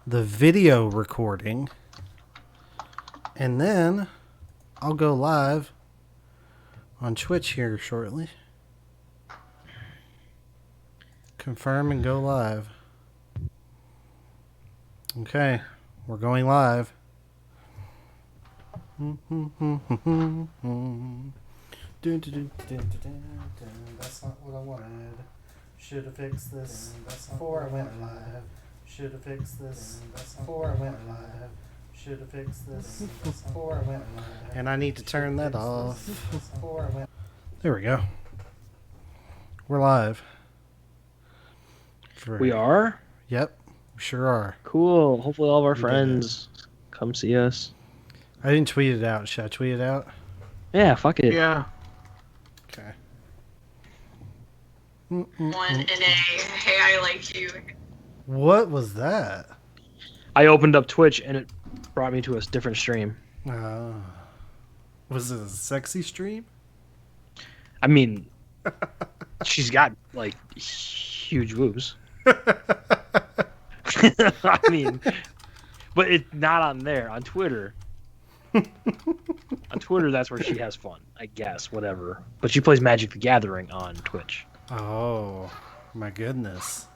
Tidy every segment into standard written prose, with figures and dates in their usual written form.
the video recording, and then I'll go live on Twitch here shortly. Confirm and go live. Okay, we're going live. That's not what I wanted. Should have fixed this before I went live. Should have fixed this before I went live. Should have fixed this before I went live. And I need to turn that off. There we go. We're live. We are? Yep, we sure are. Cool. Hopefully all of our friends come see us. I didn't tweet it out. Should I tweet it out? Yeah, fuck it. Yeah. Okay. One and a hey, I like you. What was that? I opened up Twitch and it brought me to a different stream. Was it a sexy stream? I mean, she's got, like, huge boobs. I mean, but it's not on there. On Twitter. On Twitter, that's where she has fun, I guess, whatever. But she plays Magic the Gathering on Twitch. Oh, my goodness.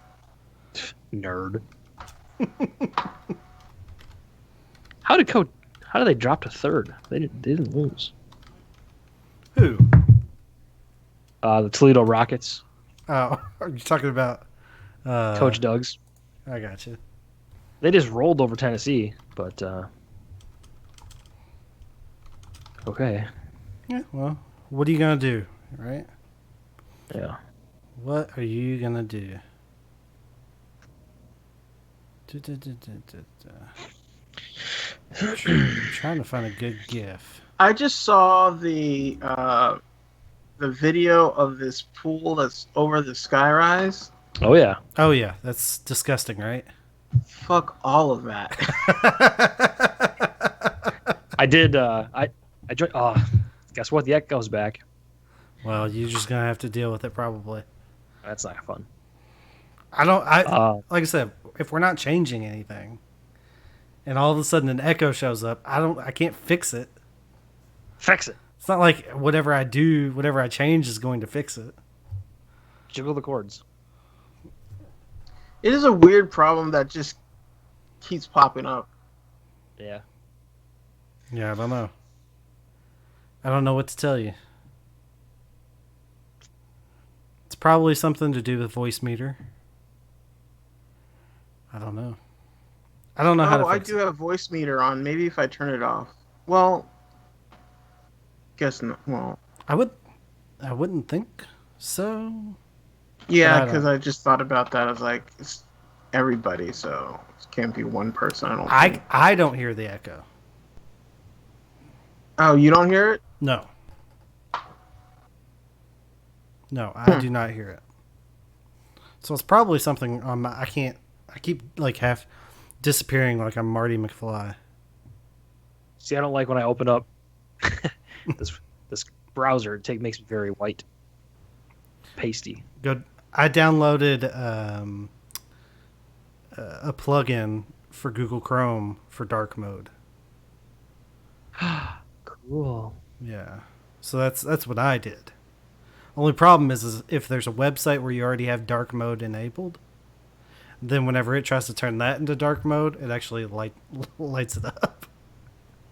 Nerd. How did they drop to third? They didn't lose. Who? The Toledo Rockets. Oh, are you talking about Coach Doug's. I got you. They just rolled over Tennessee, but okay. Yeah, well, what are you going to do, right? Yeah. What are you going to do? I'm trying to find a good GIF. I just saw the video of this pool that's over the skyrise. Oh yeah. Oh, yeah. That's disgusting, right? Fuck all of that. I did. I joined. Guess what? The Echo's back. Well, you're just going to have to deal with it probably. That's not fun. Like I said, if we're not changing anything and all of a sudden an echo shows up, I can't fix it. Fix it. It's not like whatever I change is going to fix it. Jiggle the cords. It is a weird problem that just keeps popping up. Yeah. Yeah, I don't know. I don't know what to tell you. It's probably something to do with voice meter. I don't know. I don't know how to I fix do it. have voice meter on. Maybe if I turn it off. Well, guess not. Well, I wouldn't think so. yeah, because I just thought about that. I was like, it's everybody, so it can't be one person. I don't hear the echo. Oh, you don't hear it? No. No, I do not hear it. So it's probably something on my. I keep like half disappearing like I'm Marty McFly. See, I don't like when I open up this browser. It makes me very white, pasty. Good. I downloaded a plugin for Google Chrome for dark mode. Cool. Yeah. So that's what I did. Only problem is if there's a website where you already have dark mode enabled, then whenever it tries to turn that into dark mode, it actually lights it up.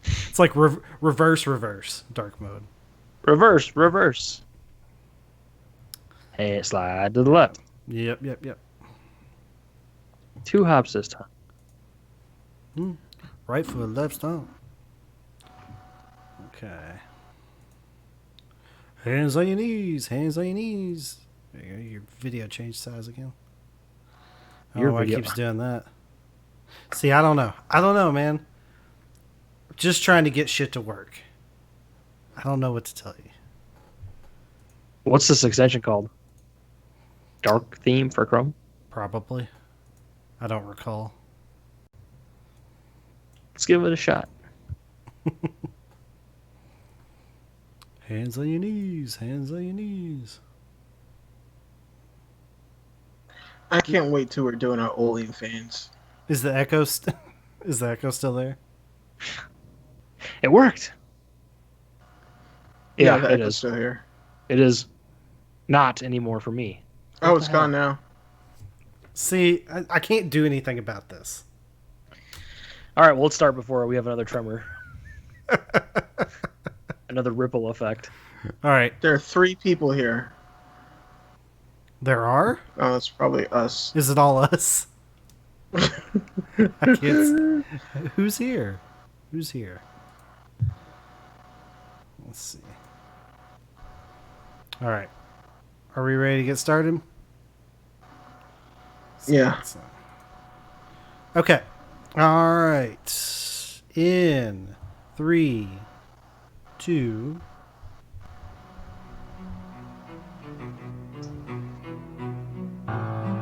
It's like reverse dark mode. Reverse. Hey, slide to the left. Yep. 2 hops this time. Right foot, left stomp. Okay. Hands on your knees. There you go. Your video changed size again. Oh, it keeps doing that. See, I don't know, man. Just trying to get shit to work. I don't know what to tell you. What's this extension called? Dark theme for Chrome? Probably. I don't recall. Let's give it a shot. Hands on your knees. I can't wait till we're doing our OnlyFans. Is the echo is the echo still there? It worked. Yeah, the it echo's is. still here. It is not anymore for me. Oh, What it's the gone hell? now. See, I can't do anything about this. All right, well, let's start before we have another tremor. Another ripple effect. All right, There are 3 people here. there are. Oh, it's probably us. Is it all us? I can't. Who's here? Who's here? Let's see. All right, are we ready to get started? Yeah. Okay. All right. In 3, 2.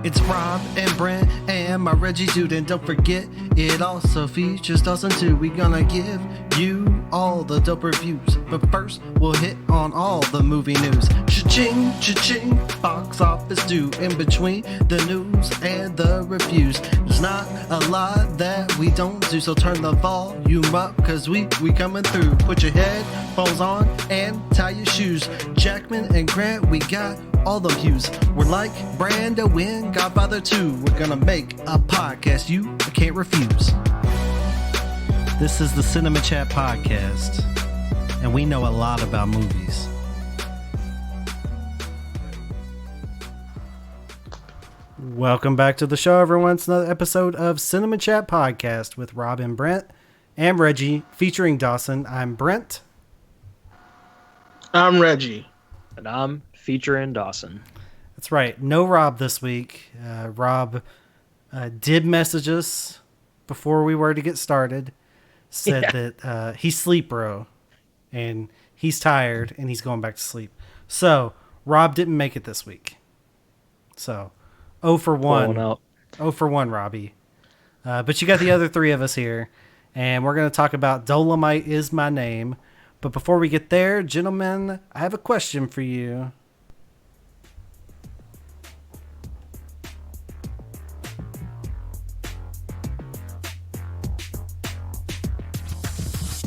It's Rob and Brent and my Reggie dude, and don't forget it also features Dawson too. We gonna give you all the dope reviews, but first we'll hit on all the movie news. Cha-ching, cha-ching, box office due. In between the news and the reviews, there's not a lot that we don't do, so turn the volume up, cause we coming through. Put your headphones on and tie your shoes. Jackman and Grant, we got all the views. We're like Brando Wynn, Godfather 2. We're gonna make a podcast you can't refuse. This is the Cinema Chat Podcast, and we know a lot about movies. Welcome back to the show, everyone. It's another episode of Cinema Chat Podcast with Rob and Brent and Reggie, featuring Dawson. I'm Brent. I'm Reggie. And I'm featuring Dawson. That's right. No Rob this week. Rob did message us before we were to get started. Said that he's sleep bro, and he's tired, and he's going back to sleep. So Rob didn't make it this week. So 0 for 1. 0 for 1, Robbie. But you got the other 3 of us here, and we're going to talk about Dolemite Is My Name. But before we get there, gentlemen, I have a question for you.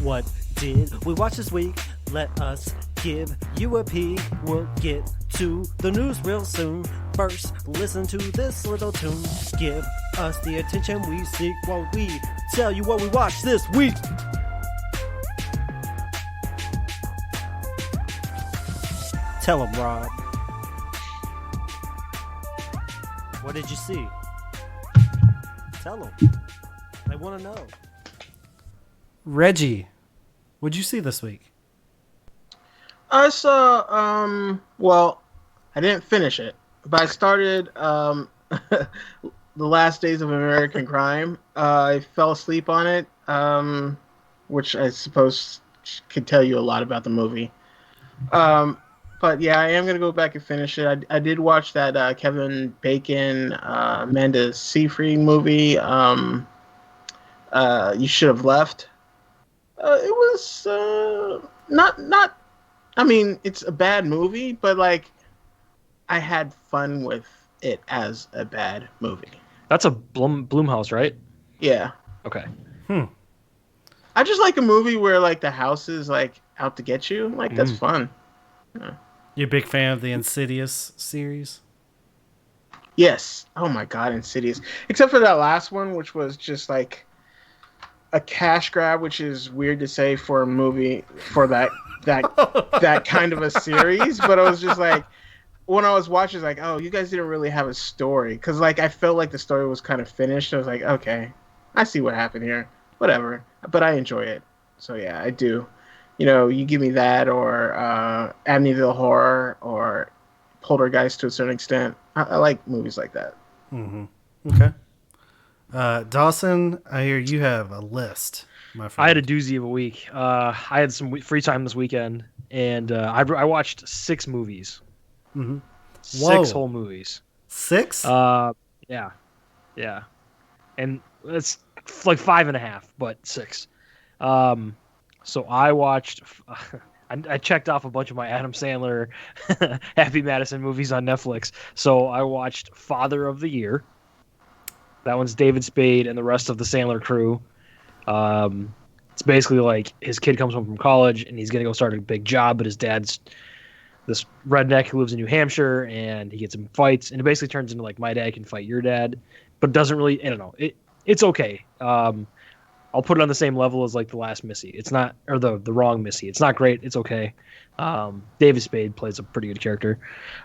What did we watch this week? Let us give you a peek. We'll get to the news real soon. First, listen to this little tune. Give us the attention we seek while we tell you what we watched this week. Tell them, Rob. What did you see? Tell them. They want to know. Reggie, what'd you see this week? I saw, well, I didn't finish it, but I started The Last Days of American Crime. I fell asleep on it, which I suppose could tell you a lot about the movie. But yeah, I am going to go back and finish it. I did watch that Kevin Bacon, Amanda Seyfried movie, You Should Have Left. It was not. I mean, it's a bad movie, but like, I had fun with it as a bad movie. That's a Blumhouse, right? Yeah. Okay. I just like a movie where like the house is like out to get you. Like that's fun. Yeah. You a big fan of the Insidious series? Yes. Oh my God, Insidious. Except for that last one, which was just like a cash grab, which is weird to say for a movie for that kind of a series. But I was just like, when I was watching, like, oh, you guys didn't really have a story, because like I felt like the story was kind of finished. I was like, okay, I see what happened here. Whatever. But I enjoy it. So yeah, I do. You know, you give me that, or Amityville Horror, or Poltergeist to a certain extent. I like movies like that. Mm-hmm. Okay. Dawson, I hear you have a list, my friend. I had a doozy of a week. I had some free time this weekend, and I watched 6 movies. Mm-hmm. 6 whole movies. 6? Yeah. And it's like 5.5, but 6. So I watched. I checked off a bunch of my Adam Sandler, Happy Madison movies on Netflix. So I watched Father of the Year. That one's David Spade and the rest of the Sandler crew. It's basically like his kid comes home from college and he's gonna go start a big job, but his dad's this redneck who lives in New Hampshire, and he gets in fights, and it basically turns into like my dad can fight your dad, but doesn't really. I don't know. It's okay. I'll put it on the same level as like the last Missy. It's not, or the wrong Missy. It's not great. It's okay. David Spade plays a pretty good character.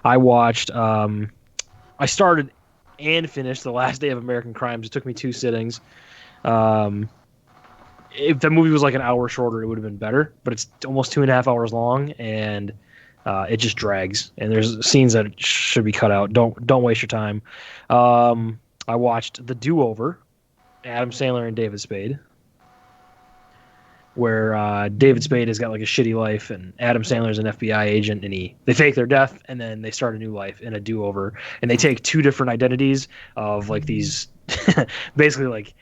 I watched. I started and finished The Last Day of American Crimes. It took me 2 sittings. If the movie was like an hour shorter, it would have been better. But it's almost 2.5 hours long, and it just drags. And there's scenes that should be cut out. Don't waste your time. I watched The Do-Over, Adam Sandler and David Spade, where David Spade has got like a shitty life, and Adam Sandler's an FBI agent, and they fake their death, and then they start a new life in a do-over, and they take 2 different identities of like these basically like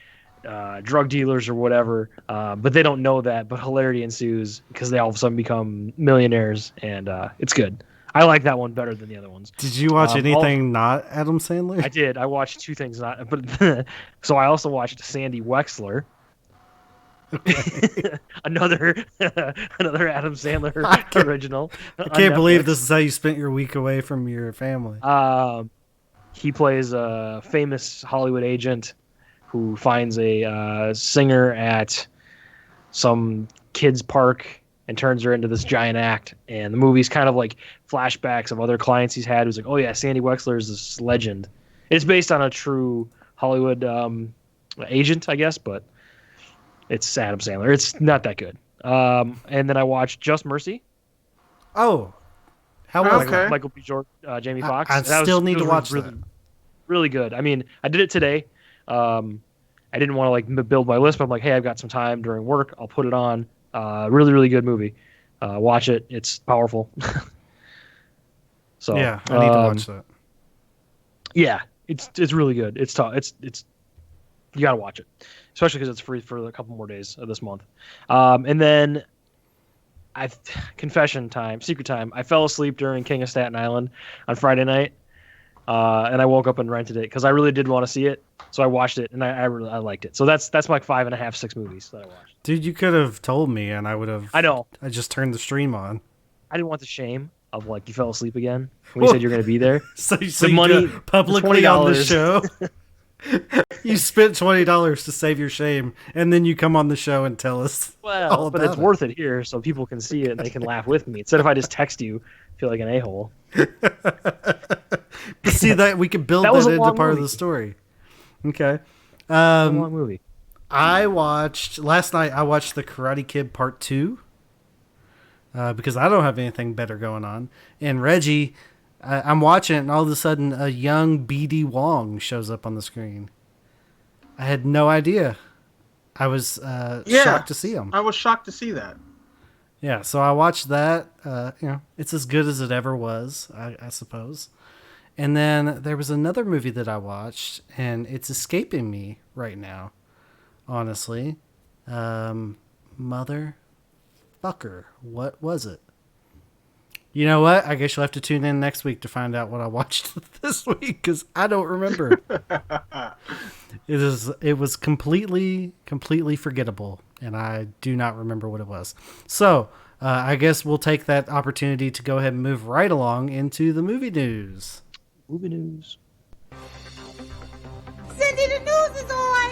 drug dealers or whatever, but they don't know that, but hilarity ensues because they all of a sudden become millionaires, and it's good. I like that one better than the other ones. Did you watch anything not Adam Sandler? I did. I watched 2 things not, but so I also watched Sandy Wexler. another Adam Sandler original. I can't believe this is how you spent your week away from your family. He plays a famous Hollywood agent who finds a singer at some kids park and turns her into this giant act. And the movie's kind of like flashbacks of other clients he's had. Who's like, oh yeah, Sandy Wexler is this legend. It's based on a true Hollywood agent, I guess, but it's Adam Sandler. It's not that good. And then I watched Just Mercy. Oh, how was Okay. Michael B. Jordan, Jamie Foxx. I still need to watch really, that. Really good. I mean, I did it today. I didn't want to like build my list, but I'm like, hey, I've got some time during work. I'll put it on. Really, really good movie. Watch it. It's powerful. So Yeah, I need to watch that. Yeah, it's really good. It's tough. It's you gotta watch it, especially because it's free for a couple more days of this month. And then confession time, secret time. I fell asleep during King of Staten Island on Friday night, and I woke up and rented it because I really did want to see it. So I watched it, and I liked it. So that's my 5.5, 6 movies that I watched. Dude, you could have told me, and I would have. I know. I just turned the stream on. I didn't want the shame of like you fell asleep again when you said you're going to be there. So The you money- do it publicly the on the $20. show. You spent $20 to save your shame, and then you come on the show and tell us all Well, but about it's it. worth it here, so people can see it and they can laugh with me instead of I just text you, feel like an a-hole. To see that we can build That that, was a into long part of movie. the story. Okay. It's a long movie. Last night I watched The Karate Kid Part 2 because I don't have anything better going on. And Reggie, I'm watching it, and all of a sudden a young B.D. Wong shows up on the screen. I had no idea. I was shocked to see him. I was shocked to see that. Yeah, so I watched that. It's as good as it ever was, I suppose. And then there was another movie that I watched, and it's escaping me right now, honestly. Motherfucker. What was it? You know what? I guess you'll have to tune in next week to find out what I watched this week, because I don't remember. It was completely forgettable, and I do not remember what it was. So I guess we'll take that opportunity to go ahead and move right along into the movie news. Movie news. Cindy, the news is on.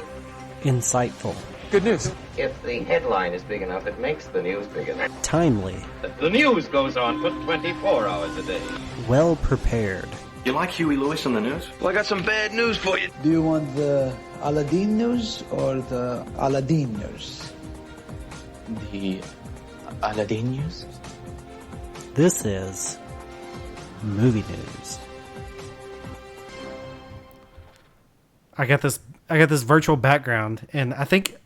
Insightful, Good news. If the headline is big enough, it makes the news big enough. timely, The news goes on for 24 hours a day. well prepared. You like Huey Lewis on the news? Well, I got some bad news for you. Do you want the Aladdin news or the Aladdin news? The Aladdin news? This is movie news. I got this virtual background, and I think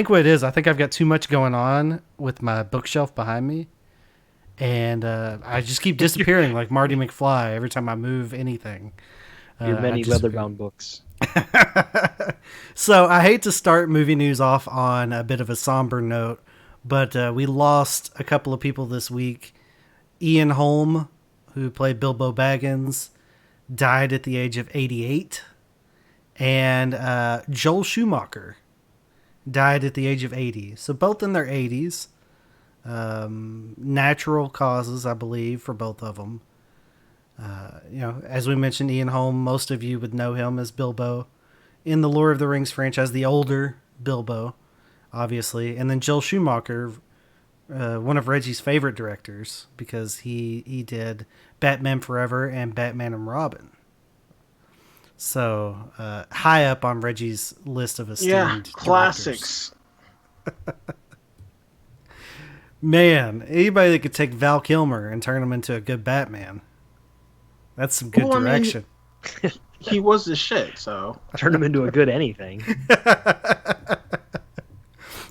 what it is, I think I've got too much going on with my bookshelf behind me, and I just keep disappearing like Marty McFly every time I move anything. Your I many disappear. leather-bound books. So I hate to start movie news off on a bit of a somber note, but we lost a couple of people this week. Ian Holm, who played Bilbo Baggins, died at the age of 88. And Joel Schumacher died at the age of 80. So both in their 80s. Natural causes, I believe, for both of them. As we mentioned, Ian Holm, most of you would know him as Bilbo in the Lord of the Rings franchise, the older Bilbo, obviously. And then Joel Schumacher, one of Reggie's favorite directors, because he did Batman Forever and Batman and Robin. So high up on Reggie's list of esteemed classics. Man, anybody that could take Val Kilmer and turn him into a good Batman, that's some good direction. I mean, he was the shit, so turn him into a good anything.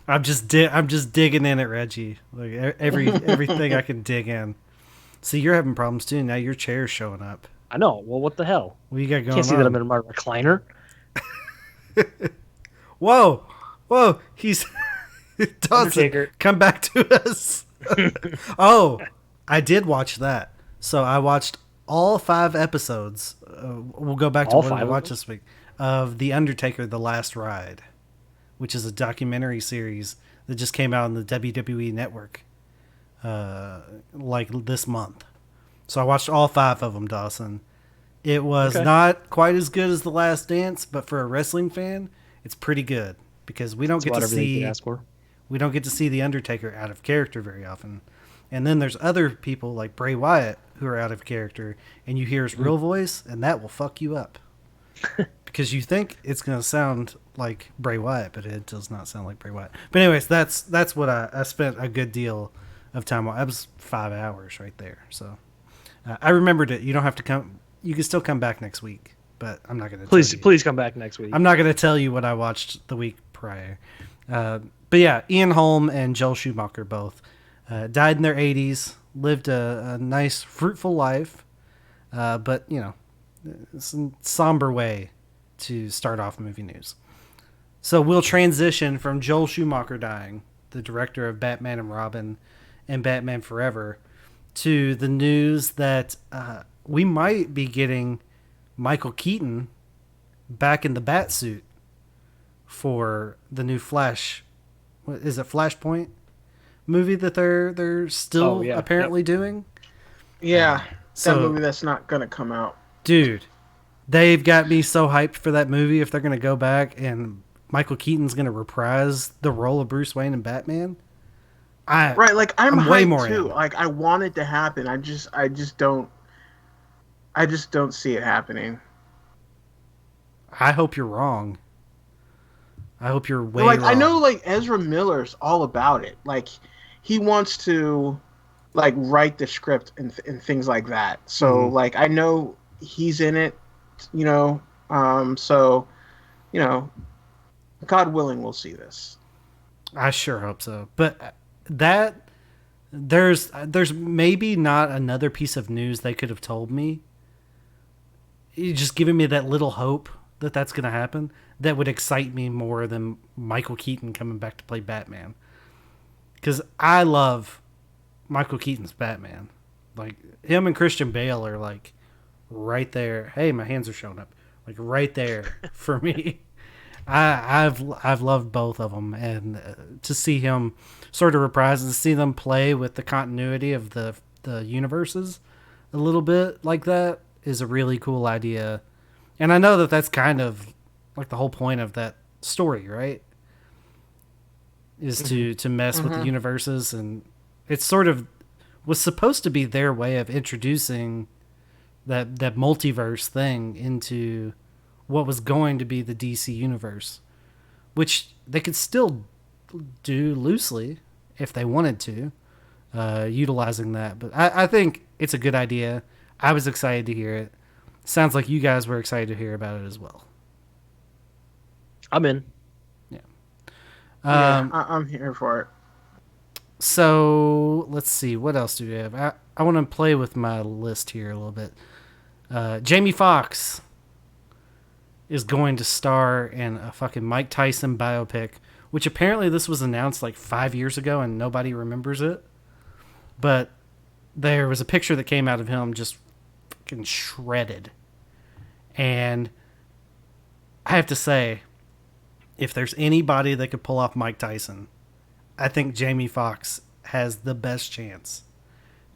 I'm just digging in at Reggie, like everything I can dig in. See, you're having problems too. Now your chair's showing up. I know. Well, what the hell? What you got going on? Can't see that I'm in my recliner. Whoa, he's Undertaker. Come back to us. Oh, I did watch that. So I watched all 5 episodes. We'll go back to what I watched this week of The Undertaker: The Last Ride, which is a documentary series that just came out on the WWE Network, like this month. So I watched all 5 of them, Dawson. It was not quite as good as The Last Dance, but for a wrestling fan, it's pretty good because we don't get to see The Undertaker out of character very often. And then there's other people like Bray Wyatt who are out of character, and you hear his real voice, and that will fuck you up. Because you think it's going to sound like Bray Wyatt, but it does not sound like Bray Wyatt. But anyways, that's what I spent a good deal of time on. That was 5 hours right there. So I remembered it. You don't have to come. You can still come back next week, but I'm not going to. Please come back next week. I'm not going to tell you what I watched the week prior. But yeah, Ian Holm and Joel Schumacher both died in their 80s, lived a nice, fruitful life, but it's a somber way to start off movie news. So we'll transition from Joel Schumacher dying, the director of Batman and Robin and Batman Forever, to the news that we might be getting Michael Keaton back in the Batsuit for the new Flash. What is it, Flashpoint movie that they're still apparently doing? Yeah, that movie that's not gonna come out. Dude, they've got me so hyped for that movie. If they're gonna go back and Michael Keaton's gonna reprise the role of Bruce Wayne in Batman, I'm way more too. Like I want it to happen. I just don't see it happening. I hope you're wrong. I hope you're way wrong. I know Ezra Miller's all about it. Like he wants to write the script and things like that. So I know he's in it, so God willing we'll see this. I sure hope so. But there's maybe not another piece of news they could have told me. You're just giving me that little hope that that's going to happen. That would excite me more than Michael Keaton coming back to play Batman. Because I love Michael Keaton's Batman. Like, him and Christian Bale are, right there. Hey, my hands are showing up. Right there for me. I've loved both of them. And to see him sort of reprise and see them play with the continuity of the universes a little bit like that is a really cool idea. And I know that that's kind of the whole point of that story, right? Is to mess with the universes, and it sort of was supposed to be their way of introducing that multiverse thing into what was going to be the DC universe, which they could still do loosely if they wanted to, utilizing that. But I think it's a good idea. I was excited to hear it. Sounds like you guys were excited to hear about it as well. I'm in. Yeah. I'm here for it. So let's see. What else do we have? I want to play with my list here a little bit. Jamie Foxx is going to star in a fucking Mike Tyson biopic, which apparently this was announced 5 years ago and nobody remembers it. But there was a picture that came out of him just fucking shredded. And I have to say, if there's anybody that could pull off Mike Tyson, I think Jamie Foxx has the best chance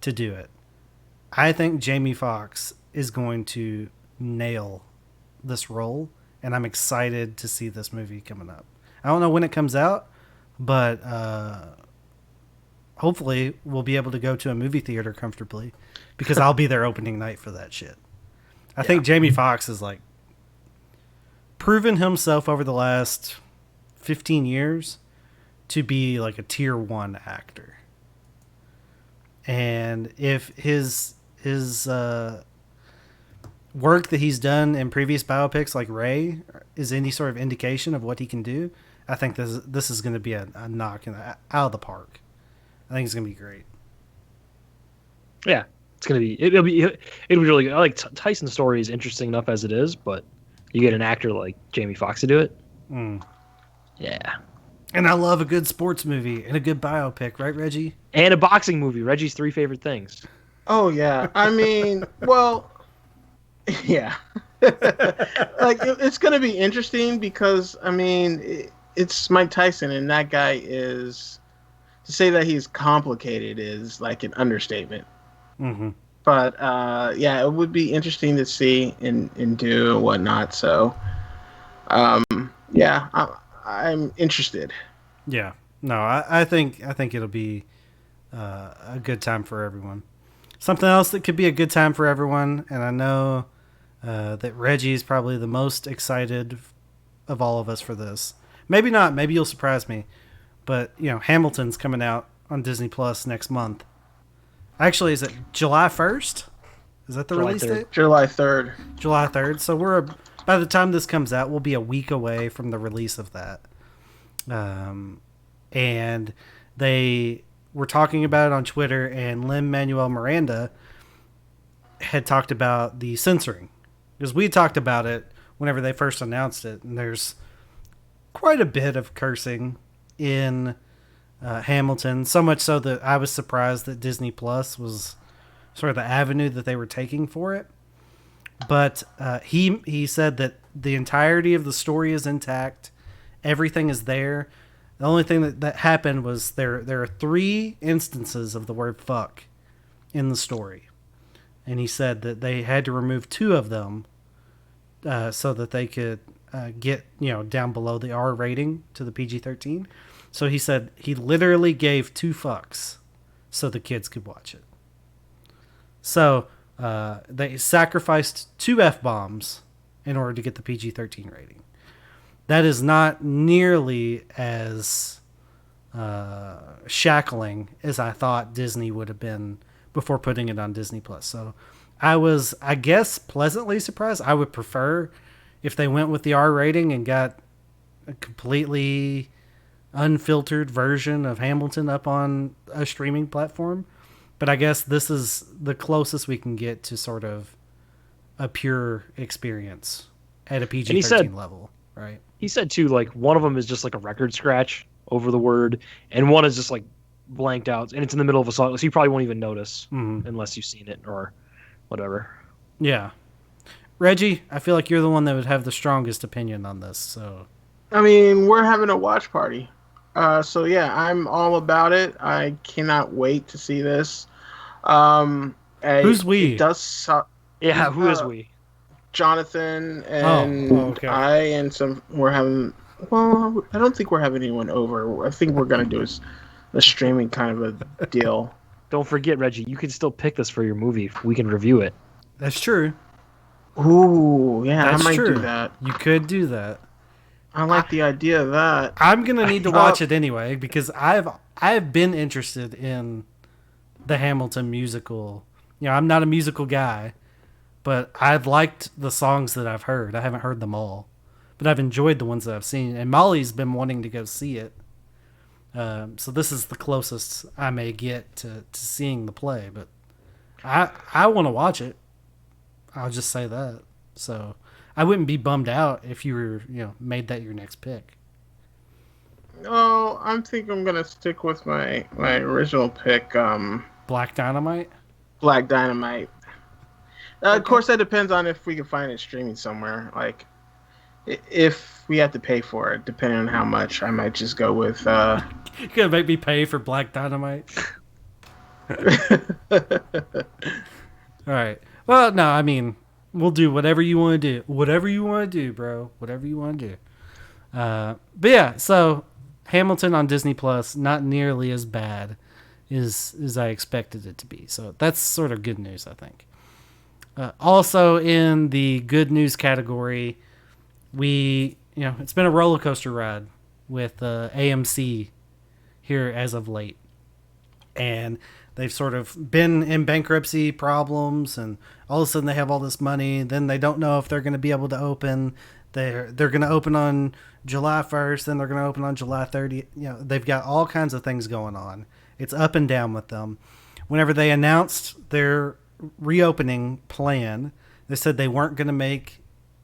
to do it. I think Jamie Foxx is going to nail this role, and I'm excited to see this movie coming up. I don't know when it comes out, but hopefully we'll be able to go to a movie theater comfortably because I'll be there opening night for that shit. I think Jamie Foxx is like proven himself over the last 15 years to be like a tier 1 actor. And if his work that he's done in previous biopics like Ray is any sort of indication of what he can do, I think this is going to be a knock out of the park. I think it's going to be great. Yeah, it's going to be it'll be really good. I like Tyson's story is interesting enough as it is, but you get an actor like Jamie Foxx to do it. Yeah. And I love a good sports movie and a good biopic, right, Reggie? And a boxing movie. Reggie's 3 favorite things. Oh yeah, I mean, well, yeah. Like it's gonna be interesting because I mean it's Mike Tyson, and that guy is, to say that he's complicated is like an understatement. Mm-hmm. But yeah, it would be interesting to see and do and whatnot. So yeah, I'm interested. Yeah, no, I think it'll be a good time for everyone. Something else that could be a good time for everyone, and I know that Reggie is probably the most excited of all of us for this. Maybe not. Maybe you'll surprise me. But Hamilton's coming out on Disney Plus next month. Actually, is it July 1st? Is that the release date? July 3rd. July 3rd. So by the time this comes out, we'll be a week away from the release of that. And they were talking about it on Twitter, and Lin-Manuel Miranda had talked about the censoring. Because we talked about it whenever they first announced it, and there's quite a bit of cursing in Hamilton, so much so that I was surprised that Disney Plus was sort of the avenue that they were taking for it. But he said that the entirety of the story is intact. Everything is there. The only thing that happened was there are 3 instances of the word fuck in the story. And he said that they had to remove 2 of them so that they could get down below the R rating to the PG-13. So he said he literally gave 2 fucks so the kids could watch it. So they sacrificed 2 F-bombs in order to get the PG-13 rating. That is not nearly as shackling as I thought Disney would have been before putting it on Disney Plus. So I was, I guess, pleasantly surprised. I would prefer if they went with the R rating and got a completely unfiltered version of Hamilton up on a streaming platform. But I guess this is the closest we can get to sort of a pure experience at a PG-13 level, right? He said too, like one of them is just like a record scratch over the word, and one is just like blanked out, and it's in the middle of a song, so you probably won't even notice unless you've seen it or whatever. Yeah. Reggie, I feel like you're the one that would have the strongest opinion on this. So, I mean, we're having a watch party. So yeah, I'm all about it. I cannot wait to see this. Who's we? It does who is we? Jonathan and I and some. We're having. Well, I don't think we're having anyone over. I think we're gonna do a streaming kind of a deal. Don't forget, Reggie, you can still pick this for your movie. We can review it. That's true. Ooh, yeah, That's I might true. do that. You could do that. I like the idea of that. I'm gonna need to watch it anyway because I've been interested in the Hamilton musical. I'm not a musical guy, but I've liked the songs that I've heard. I haven't heard them all, but I've enjoyed the ones that I've seen. And Molly's been wanting to go see it. So this is the closest I may get to seeing the play, but I want to watch it. I'll just say that. So I wouldn't be bummed out if you were, made that your next pick. Oh, I think I'm gonna stick with my original pick. Black Dynamite. Black Dynamite. Of course, that depends on if we can find it streaming somewhere. Like, If we have to pay for it, depending on how much, I might just go with. You're gonna make me pay for Black Dynamite. All right. Well, no, I mean, we'll do whatever you want to do. Whatever you want to do, bro. Whatever you want to do. But yeah, so Hamilton on Disney Plus, not nearly as bad as I expected it to be. So that's sort of good news, I think. Also in the good news category, it's been a roller coaster ride with AMC here as of late. And they've sort of been in bankruptcy problems, and all of a sudden they have all this money. Then they don't know if they're going to be able to open. They're going to open on July 1st, then they're going to open on July 30th. They've got all kinds of things going on. It's up and down with them. Whenever they announced their reopening plan, they said they weren't going to make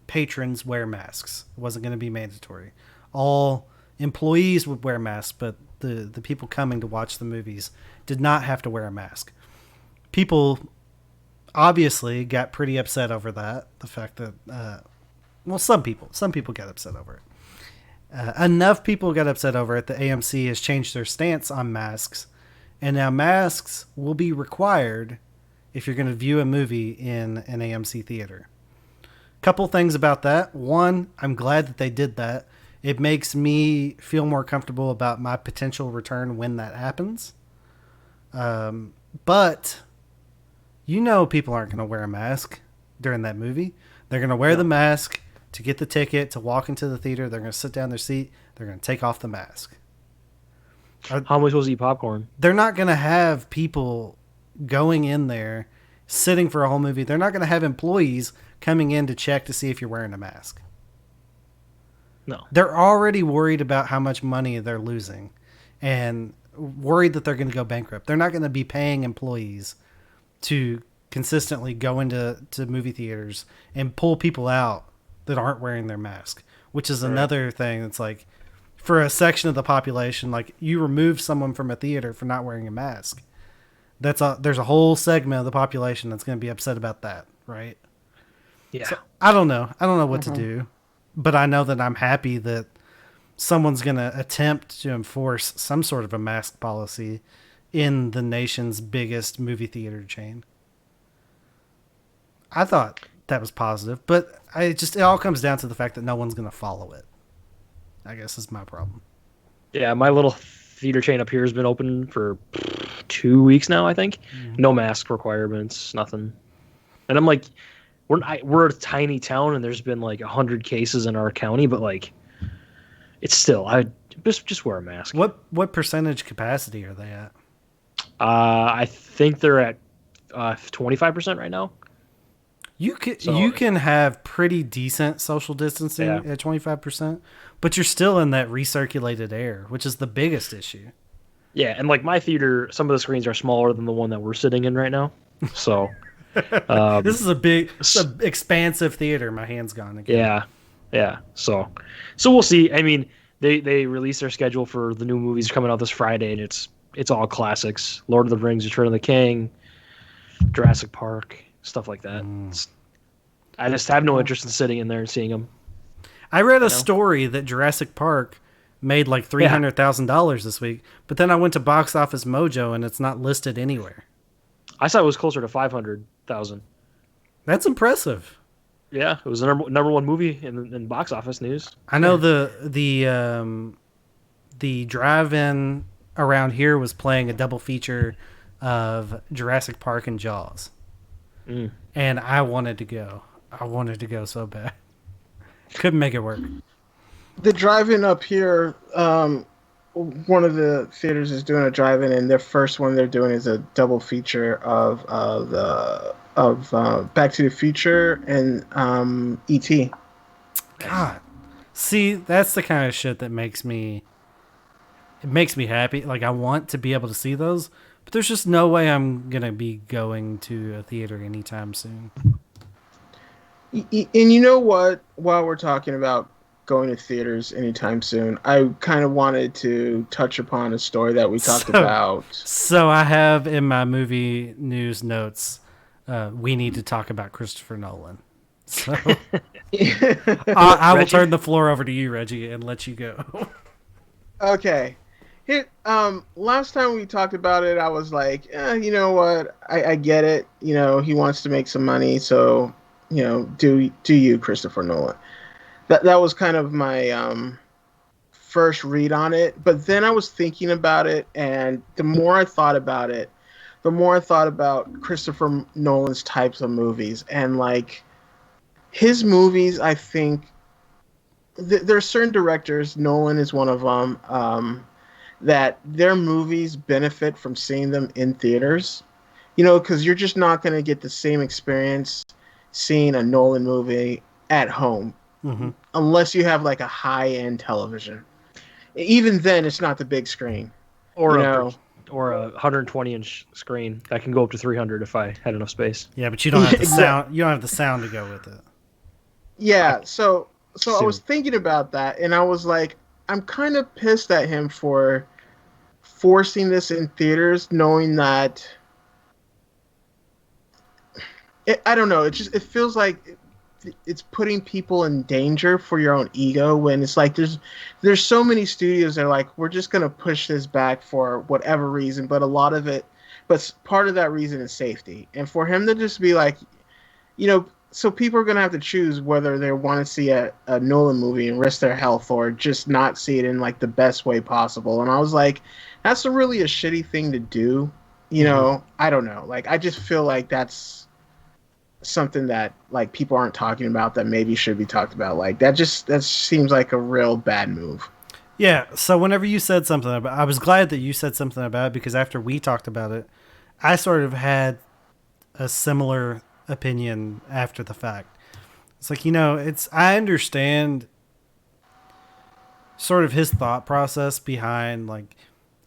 patrons wear masks. It wasn't going to be mandatory. All employees would wear masks, but the people coming to watch the movies did not have to wear a mask. People obviously got pretty upset over that. The fact that, some people got upset over it. Enough people got upset over it that AMC has changed their stance on masks, and now masks will be required if you're going to view a movie in an AMC theater. Couple things about that. One, I'm glad that they did that. It makes me feel more comfortable about my potential return when that happens. But people aren't going to wear a mask during that movie. They're going to wear the mask to get the ticket, to walk into the theater. They're going to sit down in their seat. They're going to take off the mask. How am I supposed to eat popcorn? They're not going to have people going in there, sitting for a whole movie. They're not going to have employees coming in to check to see if you're wearing a mask. No. They're already worried about how much money they're losing and worried that they're going to go bankrupt. They're not going to be paying employees to consistently go into movie theaters and pull people out that aren't wearing their mask, which is another thing that's like, for a section of the population, like, you remove someone from a theater for not wearing a mask. There's a whole segment of the population that's going to be upset about that, right? Yeah. So, I don't know what to do, but I know that I'm happy that someone's going to attempt to enforce some sort of a mask policy in the nation's biggest movie theater chain. I thought that was positive, but it all comes down to the fact that no one's going to follow it, I guess, is my problem. Yeah, my little theater chain up here has been open for 2 weeks now, I think. No mask requirements, nothing. And I'm like, we're a tiny town, and there's been like 100 cases in our county, but like, it's still, I just wear a mask. What percentage capacity are they at? I think they're at 25% right now. You can have pretty decent social distancing at 25%, but you're still in that recirculated air, which is the biggest issue. Yeah, and like my theater, some of the screens are smaller than the one that we're sitting in right now. So this is a expansive theater. My hand's gone again. Yeah. So we'll see. I mean, they released their schedule for the new movies coming out this Friday, and it's all classics: Lord of the Rings, Return of the King, Jurassic Park, stuff like that. I just have no interest in sitting in there and seeing them. I read a story that Jurassic Park made like $300,000 this week, but then I went to Box Office Mojo and it's not listed anywhere. I saw it was closer to 500,000. That's impressive. Yeah, it was the number one movie in box office news. I know the drive-in around here was playing a double feature of Jurassic Park and Jaws, and I wanted to go. I wanted to go so bad. Couldn't make it work. The drive-in up here, one of the theaters is doing a drive-in, and their first one they're doing is a double feature of Back to the Future and E.T. God, see, that's the kind of shit that makes me happy. Like, I want to be able to see those, but there's just no way I'm gonna be going to a theater anytime soon. And you know what? While we're talking about going to theaters anytime soon, I kind of wanted to touch upon a story that we talked about. So I have in my movie news notes, we need to talk about Christopher Nolan. So I will Reggie? turn the floor over to you, Reggie, and let you go. Okay. Here, last time we talked about it, I was like, you know what? I get it. You know, he wants to make some money, so do you, Christopher Nolan? That was kind of my first read on it. But then I was thinking about it, and the more I thought about it, the more I thought about Christopher Nolan's types of movies, and like his movies, I think there are certain directors. Nolan is one of them. That their movies benefit from seeing them in theaters, because you're just not going to get the same experience seeing a Nolan movie at home unless you have like a high-end television. Even then, it's not the big screen. Or a 120-inch screen that can go up to 300 if I had enough space. Yeah, but you don't have the sound. You don't have the sound to go with it. Yeah, so I was thinking about that, and I was like, I'm kind of pissed at him for forcing this in theaters, knowing that I don't know. It feels like it's putting people in danger for your own ego. When it's like there's so many studios that are like, we're just gonna push this back for whatever reason, but part of that reason is safety, and for him to just be like, so people are going to have to choose whether they want to see a Nolan movie and risk their health or just not see it in like the best way possible. And I was like, that's really a shitty thing to do. I don't know. Like, I just feel like that's something that like people aren't talking about that maybe should be talked about. Like that seems like a real bad move. Yeah. So whenever you said something about, I was glad that you said something about it, because after we talked about it, I sort of had a similar opinion after the fact. It's like, I understand sort of his thought process behind, like,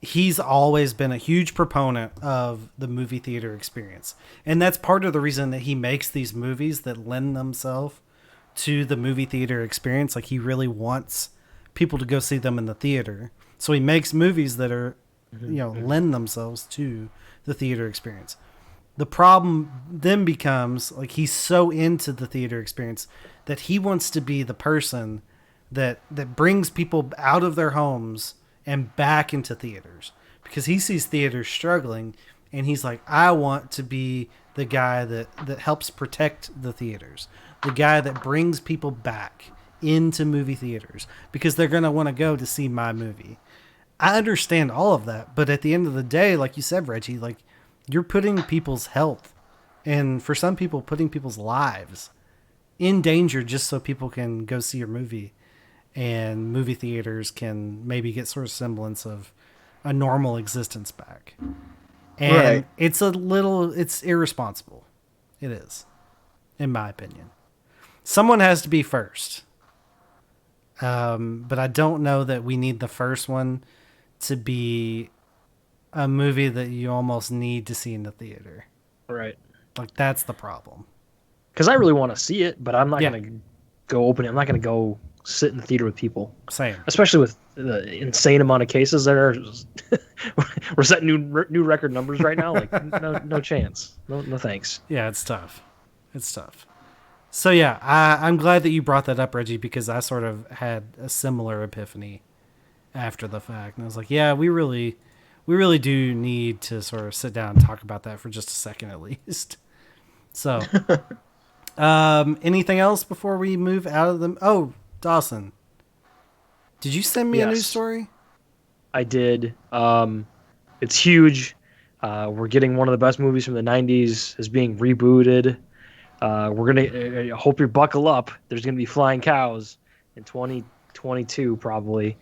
he's always been a huge proponent of the movie theater experience. And that's part of the reason that he makes these movies that lend themselves to the movie theater experience. Like, he really wants people to go see them in the theater. So he makes movies that are, lend themselves to the theater experience. The problem then becomes, like, he's so into the theater experience that he wants to be the person that brings people out of their homes and back into theaters, because he sees theaters struggling, and he's like, I want to be the guy that helps protect the theaters, the guy that brings people back into movie theaters because they're going to want to go to see my movie. I understand all of that, but at the end of the day, like you said, Reggie, like, you're putting people's health, and for some people, putting people's lives in danger just so people can go see your movie, and movie theaters can maybe get sort of semblance of a normal existence back. And right. It's irresponsible. It is, in my opinion. Someone has to be first. But I don't know that we need the first one to be a movie that you almost need to see in the theater. Right. Like, that's the problem. Because I really want to see it, but I'm not going to go open it. I'm not going to go sit in the theater with people. Same. Especially with the insane amount of cases that are... we're setting new record numbers right now. Like, no chance. No thanks. Yeah, it's tough. So, yeah, I'm glad that you brought that up, Reggie, because I sort of had a similar epiphany after the fact. And I was like, yeah, we really do need to sort of sit down and talk about that for just a second at least. So, anything else before we move out of them? Oh, Dawson, did you send me a news story? I did. It's huge. We're getting one of the best movies from the 90s is being rebooted. We're going to hope you buckle up. There's going to be flying cows in 2022 probably.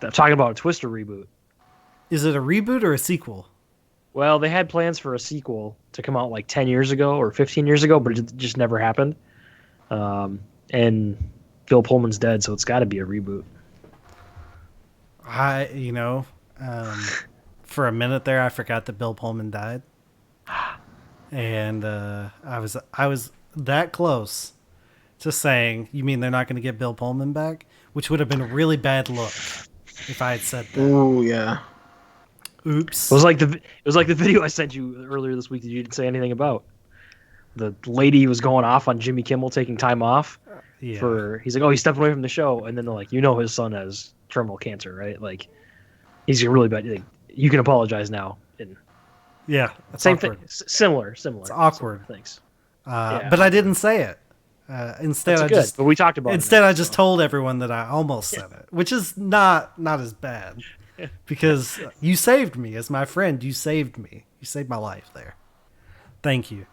I'm talking about a Twister reboot. Is it a reboot or a sequel? Well, they had plans for a sequel to come out like 10 years ago or 15 years ago, but it just never happened. And Bill Pullman's dead, so it's got to be a reboot. For a minute there, I forgot that Bill Pullman died. And I was that close to saying, you mean they're not going to get Bill Pullman back? Which would have been a really bad look if I had said that. Ooh, yeah. Oops. It was like the video I sent you earlier this week that you didn't say anything about. the lady was going off on Jimmy Kimmel taking time off Yeah. he's like, oh, he stepped away from the show, and then they're like, his son has terminal cancer, right? Like, he's really bad. Like, you can apologize now. And Yeah. That's same awkward. thing. Similar. It's awkward. Things. But I didn't say it. Instead, But we talked about Instead, it. I just told everyone that I almost said it, which is not as bad, because you saved me as my friend. You saved me. You saved my life there. Thank you.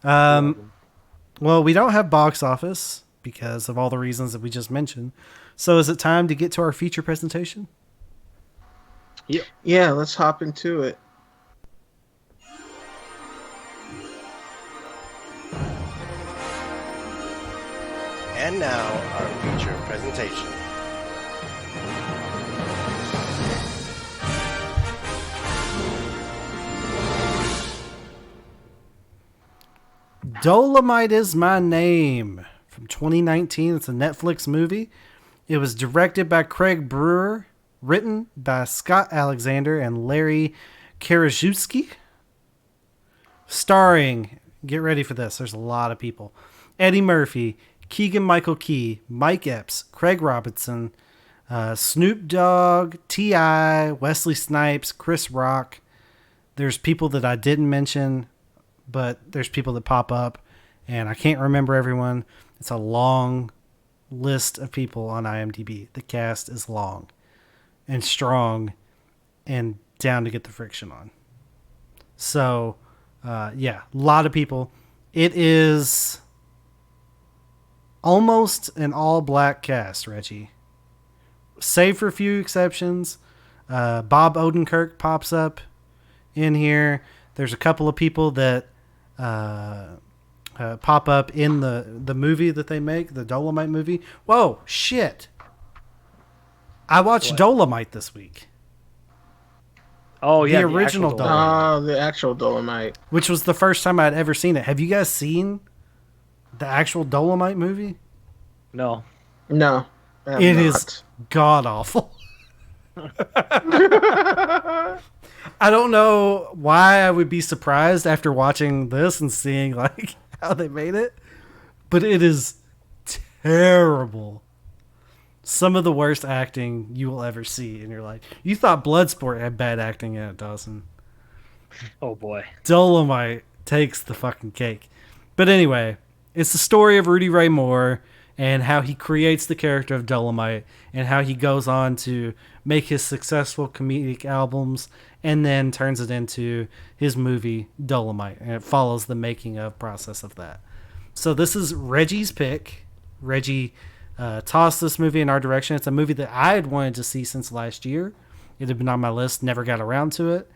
Well, we don't have box office because of all the reasons that we just mentioned. So, is it time to get to our feature presentation? Yep. Yeah, let's hop into it. And now, our feature presentation. Dolemite is My Name from 2019. It's a Netflix movie. It was directed by Craig Brewer, written by Scott Alexander and Larry Karaszewski. Starring, get ready for this, there's a lot of people. Eddie Murphy, Keegan-Michael Key, Mike Epps, Craig Robinson, Snoop Dogg, T.I., Wesley Snipes, Chris Rock. There's people that I didn't mention, but there's people that pop up, and I can't remember everyone. It's a long list of people on IMDb. The cast is long and strong and down to get the friction on. So, yeah, a lot of people. It is almost an all-black cast, Reggie. Save for a few exceptions. Bob Odenkirk pops up in here. There's a couple of people that pop up in the movie that they make, the Dolemite movie. Whoa, shit. I watched Dolemite this week. Oh, yeah. The original Dolemite. Oh, the actual Dolemite. Which was the first time I'd ever seen it. Have you guys seen the actual Dolemite movie? No. No. It is god awful. I don't know why I would be surprised after watching this and seeing like how they made it, but it is terrible. Some of the worst acting you will ever see in your life. You thought Bloodsport had bad acting in it, Dawson. Oh boy. Dolemite takes the fucking cake. But anyway, it's the story of Rudy Ray Moore and how he creates the character of Dolemite and how he goes on to make his successful comedic albums and then turns it into his movie Dolemite, and it follows the making of process of that. So this is Reggie's pick. Reggie tossed this movie in our direction. It's a movie that I had wanted to see since last year. It had been on my list, never got around to it.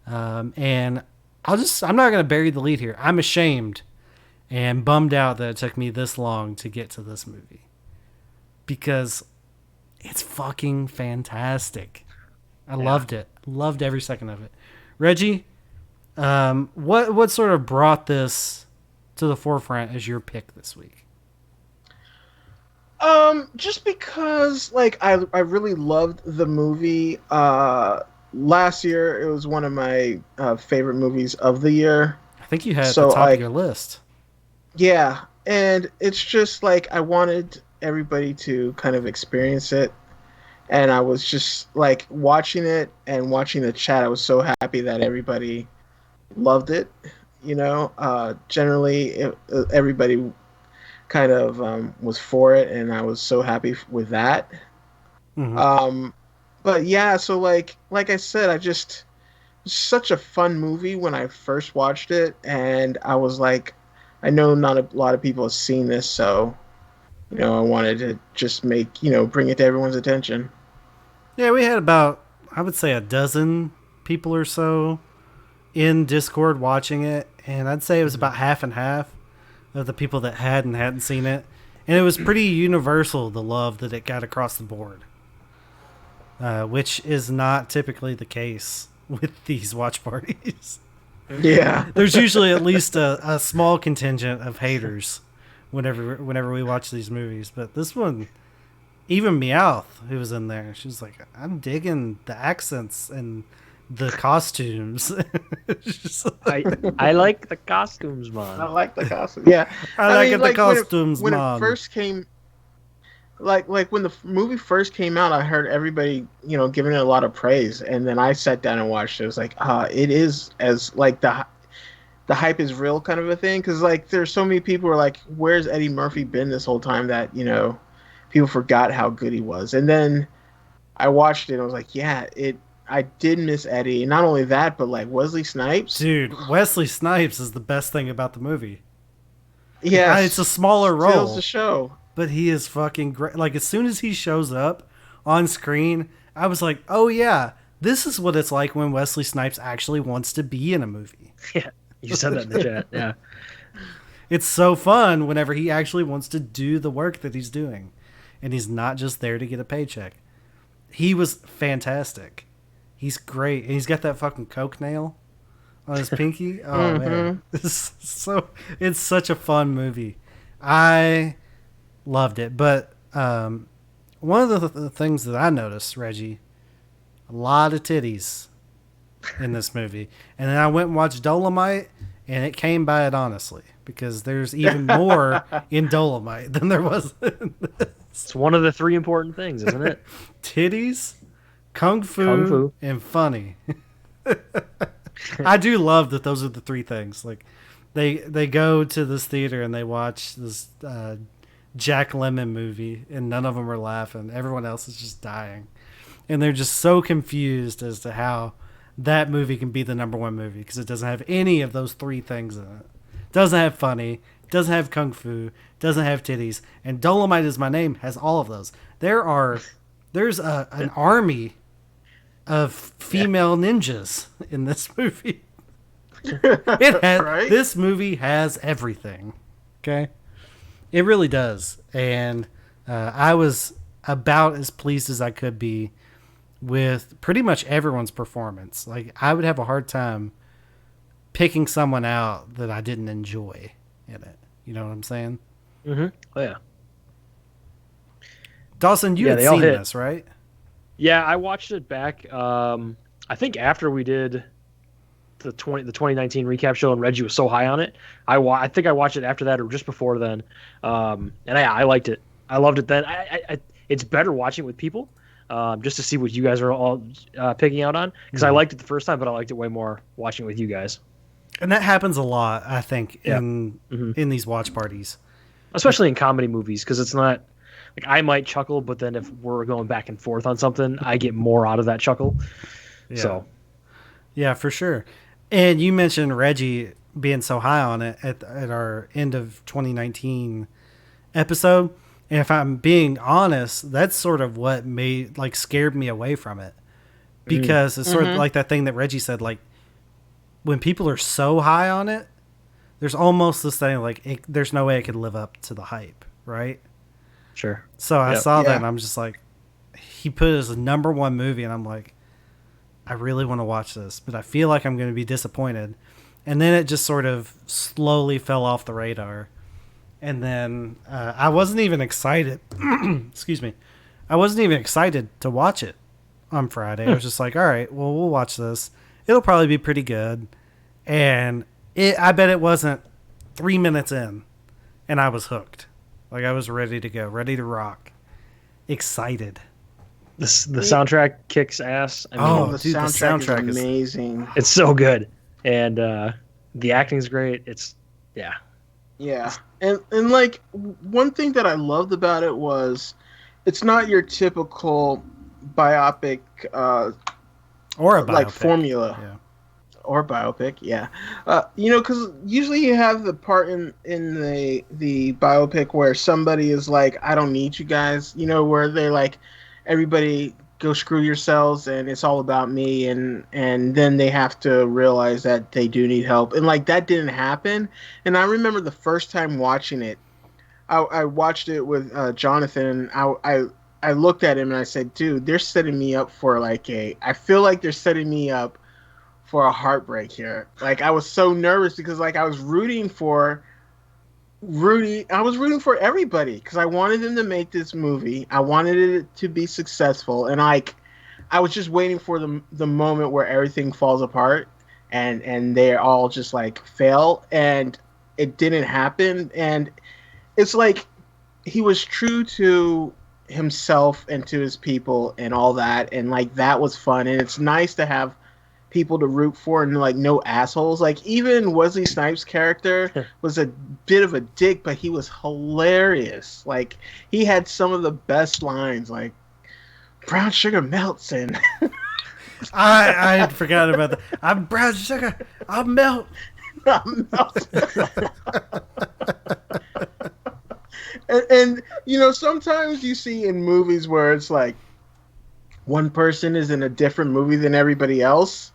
And I'm not going to bury the lead here. I'm ashamed and bummed out that it took me this long to get to this movie, because it's fucking fantastic. I loved it. Loved every second of it. Reggie, what sort of brought this to the forefront as your pick this week? Just because like I really loved the movie. Last year it was one of my favorite movies of the year. I think you had it at the top of your list. Yeah, and it's just like I wanted everybody to kind of experience it. And I was just like watching it and watching the chat. I was so happy that everybody loved it. You know, generally everybody kind of was for it, and I was so happy with that. Mm-hmm. But yeah, so like I said, it was such a fun movie when I first watched it, and I was like, I know not a lot of people have seen this, so you know, I wanted to just bring it to everyone's attention. Yeah, we had about, I would say, a dozen people or so in Discord watching it, and I'd say it was about half and half of the people that had and hadn't seen it. And it was pretty universal, the love that it got across the board, which is not typically the case with these watch parties. Yeah. There's usually at least a small contingent of haters whenever we watch these movies. But this one, even Meowth, who was in there, she was like, I'm digging the accents and the costumes. I like the costumes, man. I like the costumes. Yeah, I like mean, the costumes, when man. it first came. Like when the movie first came out, I heard everybody, giving it a lot of praise, and then I sat down and watched it. It was like, it is as like the hype is real kind of a thing, because like there's so many people who are like, where's Eddie Murphy been this whole time, that people forgot how good he was. And then I watched it and I was like, yeah, I did miss Eddie. Not only that, but like Wesley Snipes. Dude, Wesley Snipes is the best thing about the movie. Yeah, it's a smaller role. Steals the show. But he is fucking great. Like, as soon as he shows up on screen, I was like, oh yeah, this is what it's like when Wesley Snipes actually wants to be in a movie. Yeah, you said that in the chat, yeah. It's so fun whenever he actually wants to do the work that he's doing. And he's not just there to get a paycheck. He was fantastic. He's great. And he's got that fucking coke nail on his pinky. Oh, man. It's such a fun movie. I loved it. But one of the things that I noticed, Reggie, a lot of titties in this movie. And then I went and watched Dolemite, and it came by it honestly, because there's even more in Dolemite than there was in this. It's one of the three important things, isn't it? Titties, kung fu, and funny. I do love that those are the three things. Like they go to this theater and they watch this Jack Lemmon movie, and none of them are laughing. Everyone else is just dying. And they're just so confused as to how that movie can be the number one movie, because it doesn't have any of those three things in it. Doesn't have funny, doesn't have kung fu, doesn't have titties, and Dolemite Is My Name has all of those. There's an army of female ninjas in this movie. Right? This movie has everything. Okay, it really does, and I was about as pleased as I could be with pretty much everyone's performance. Like, I would have a hard time picking someone out that I didn't enjoy in it. You know what I'm saying? Mm-hmm. Oh, yeah. Dawson, you had seen this, right? Yeah, I watched it back. I think after we did the 2019 recap show, and Reggie was so high on it. I think I watched it after that or just before then. And I liked it. I loved it then. It's better watching it with people, just to see what you guys are all picking out on. Because I liked it the first time, but I liked it way more watching it with you guys. And that happens a lot, I think, in these watch parties. Especially in comedy movies, because it's not... Like, I might chuckle, but then if we're going back and forth on something, I get more out of that chuckle. Yeah. So, yeah, for sure. And you mentioned Reggie being so high on it at our end of 2019 episode. And if I'm being honest, that's sort of what scared me away from it. Because it's sort of like that thing that Reggie said, like, when people are so high on it, there's almost this thing like there's no way it could live up to the hype, right? Sure. So I saw that and I'm just like, he put it as a number one movie, and I'm like, I really want to watch this, but I feel like I'm going to be disappointed. And then it just sort of slowly fell off the radar. And then I wasn't even excited. Excuse me. I wasn't even excited to watch it on Friday. I was just like, all right, well, we'll watch this. It'll probably be pretty good. And I bet it wasn't 3 minutes in, and I was hooked. Like, I was ready to go, ready to rock, excited. The soundtrack kicks ass. The soundtrack is amazing. It's so good, and the acting's great. Yeah, and like, one thing that I loved about it was, it's not your typical biopic or a biopic. Like formula. Yeah. Or biopic, yeah. Because usually you have the part in the biopic where somebody is like, I don't need you guys, where they're like, everybody go screw yourselves and it's all about me, and then they have to realize that they do need help. And like, that didn't happen. And I remember the first time watching it, I watched it with Jonathan, and I looked at him and I said, dude, they're setting me up for I feel like they're setting me up for a heartbreak here. Like, I was so nervous because like I was rooting for Rudy. I was rooting for everybody because I wanted them to make this movie. I wanted it to be successful, and like, I was just waiting for the moment where everything falls apart and they all just like fail, and it didn't happen. And it's like he was true to himself and to his people and all that, and like that was fun. And it's nice to have people to root for and like no assholes. Like even Wesley Snipes' character was a bit of a dick, but he was hilarious. Like he had some of the best lines, like brown sugar melts and I had forgotten about that. I'm brown sugar. I'll melt. And you know, sometimes you see in movies where it's like one person is in a different movie than everybody else.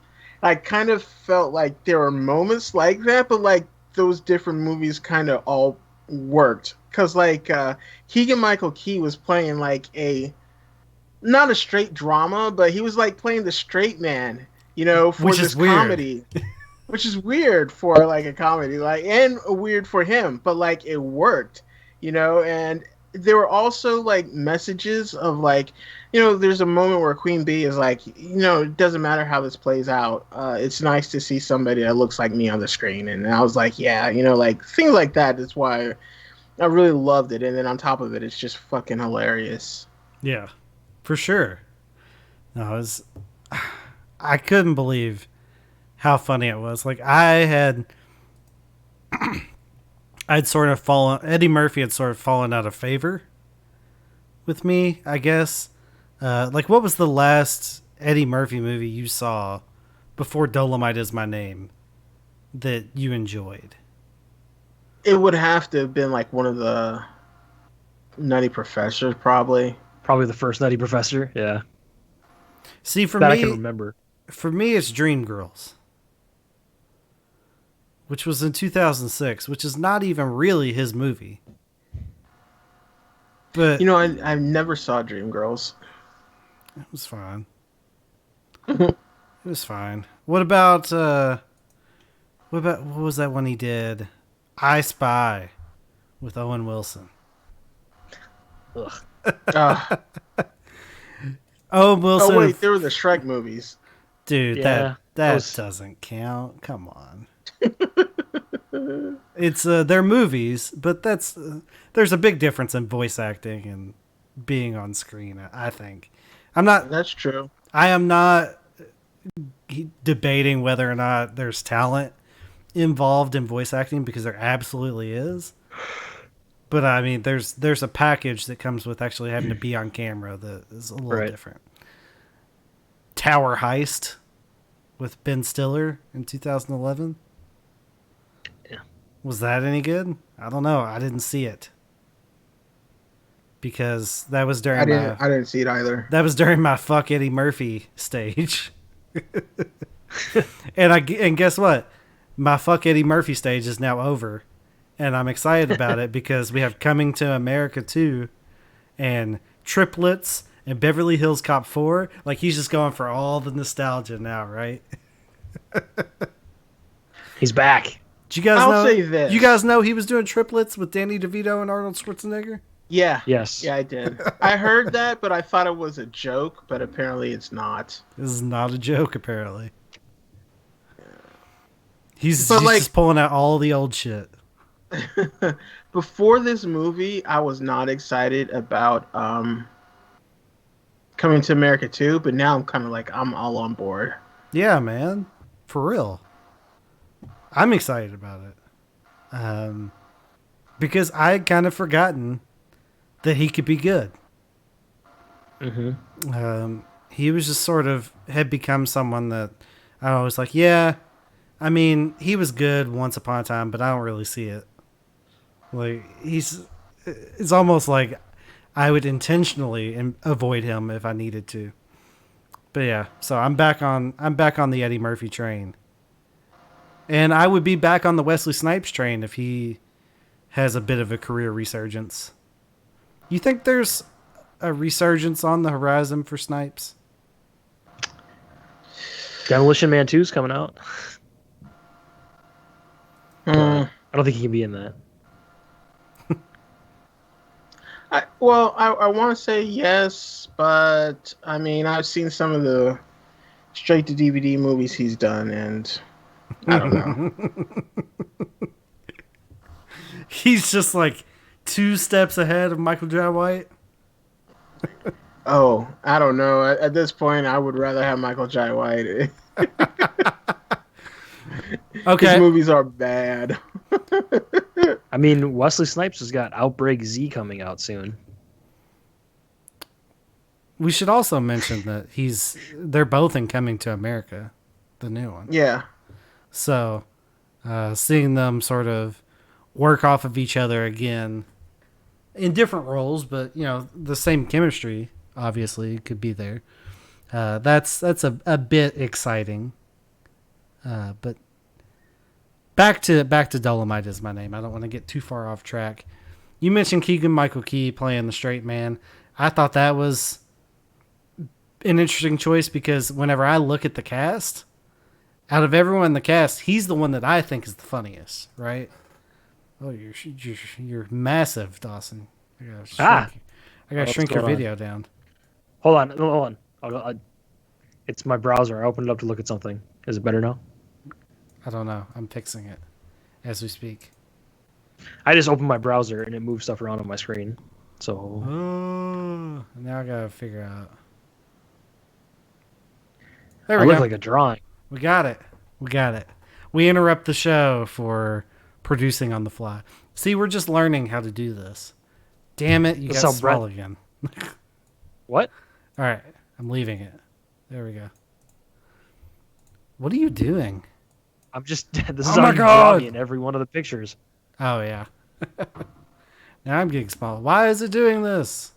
I kind of felt like there were moments like that, but like those different movies kind of all worked. Because like Keegan Michael Key was playing like not a straight drama, but he was like playing the straight man, you know, for Which this is weird. comedy. Which is weird for like a comedy, like, and weird for him, but like it worked, you know. And there were also like messages of like, you know, there's a moment where Queen Bee is like, you know, it doesn't matter how this plays out. It's nice to see somebody that looks like me on the screen. And I was like, yeah, you know, like things like that is why I really loved it. And then on top of it, it's just fucking hilarious. Yeah, for sure. No, I couldn't believe how funny it was. Like I'd sort of fallen. Eddie Murphy had sort of fallen out of favor with me, I guess. Like, what was the last Eddie Murphy movie you saw before Dolemite Is My Name that you enjoyed? It would have to have been like one of the Nutty Professors, probably. Probably the first Nutty Professor. Yeah. See, for that me, I can remember. For me, it's Dreamgirls, which was in 2006, which is not even really his movie. But you know, I never saw Dreamgirls. It was fine. It was fine. What about what was that one he did? I Spy with Owen Wilson. Ugh. Owen Wilson. Oh wait, there were the Shrek movies. Dude, yeah, that doesn't count. Come on. It's they're movies, but there's a big difference in voice acting and being on screen, I think. That's true. I am not debating whether or not there's talent involved in voice acting, because there absolutely is. But I mean, there's a package that comes with actually having to be on camera that is a little different. Tower Heist with Ben Stiller in 2011. Yeah. Was that any good? I don't know. I didn't see it. Because that was during I didn't see it either. That was during my fuck Eddie Murphy stage. and guess what? My fuck Eddie Murphy stage is now over. And I'm excited about it because we have Coming to America 2 and Triplets and Beverly Hills Cop 4. Like, he's just going for all the nostalgia now, right? He's back. Did you guys know? I'll say this. You guys know he was doing Triplets with Danny DeVito and Arnold Schwarzenegger? Yeah. Yes. Yeah, I did. I heard that, but I thought it was a joke, but apparently it's not. This is not a joke, apparently. He's just pulling out all the old shit. Before this movie, I was not excited about Coming to America 2, but now I'm kind of like, I'm all on board. Yeah, man. For real. I'm excited about it. Because I had kind of forgotten that he could be good. Mm-hmm. He was just sort of had become someone that I was like, yeah, I mean, he was good once upon a time, but I don't really see it. Like, it's almost like I would intentionally avoid him if I needed to. But yeah, so I'm back on the Eddie Murphy train. And I would be back on the Wesley Snipes train if he has a bit of a career resurgence. You think there's a resurgence on the horizon for Snipes? Demolition Man 2 is coming out. I don't think he can be in that. Well, I want to say yes, but I mean, I've seen some of the straight to DVD movies he's done, and I don't know. He's just like 2 steps ahead of Michael Jai White. Oh, I don't know. At this point, I would rather have Michael Jai White. His Okay. movies are bad. I mean, Wesley Snipes has got Outbreak Z coming out soon. We should also mention that they're both in Coming to America, the new one. Yeah. So, seeing them sort of work off of each other again in different roles, but the same chemistry obviously could be there. That's a bit exciting. But back to Dolemite is my name. I don't want to get too far off track. You mentioned Keegan-Michael Key playing the straight man. I thought that was an interesting choice because whenever I look at the cast, out of everyone in the cast, he's the one that I think is the funniest, right? Oh, you're massive, Dawson. I gotta shrink your video down. Hold on. It's my browser. I opened it up to look at something. Is it better now? I don't know. I'm fixing it as we speak. I just opened my browser and it moved stuff around on my screen. So now I gotta figure out. There I we look go. like a drawing. We got it. We interrupt the show for producing on the fly. See, we're just learning how to do this. Damn it, you got small again. What? All right, I'm leaving it. There we go. What are you doing? I'm just. This is Oh how my you God. draw me in every one of the pictures. Oh yeah. Now I'm getting small. Why is it doing this?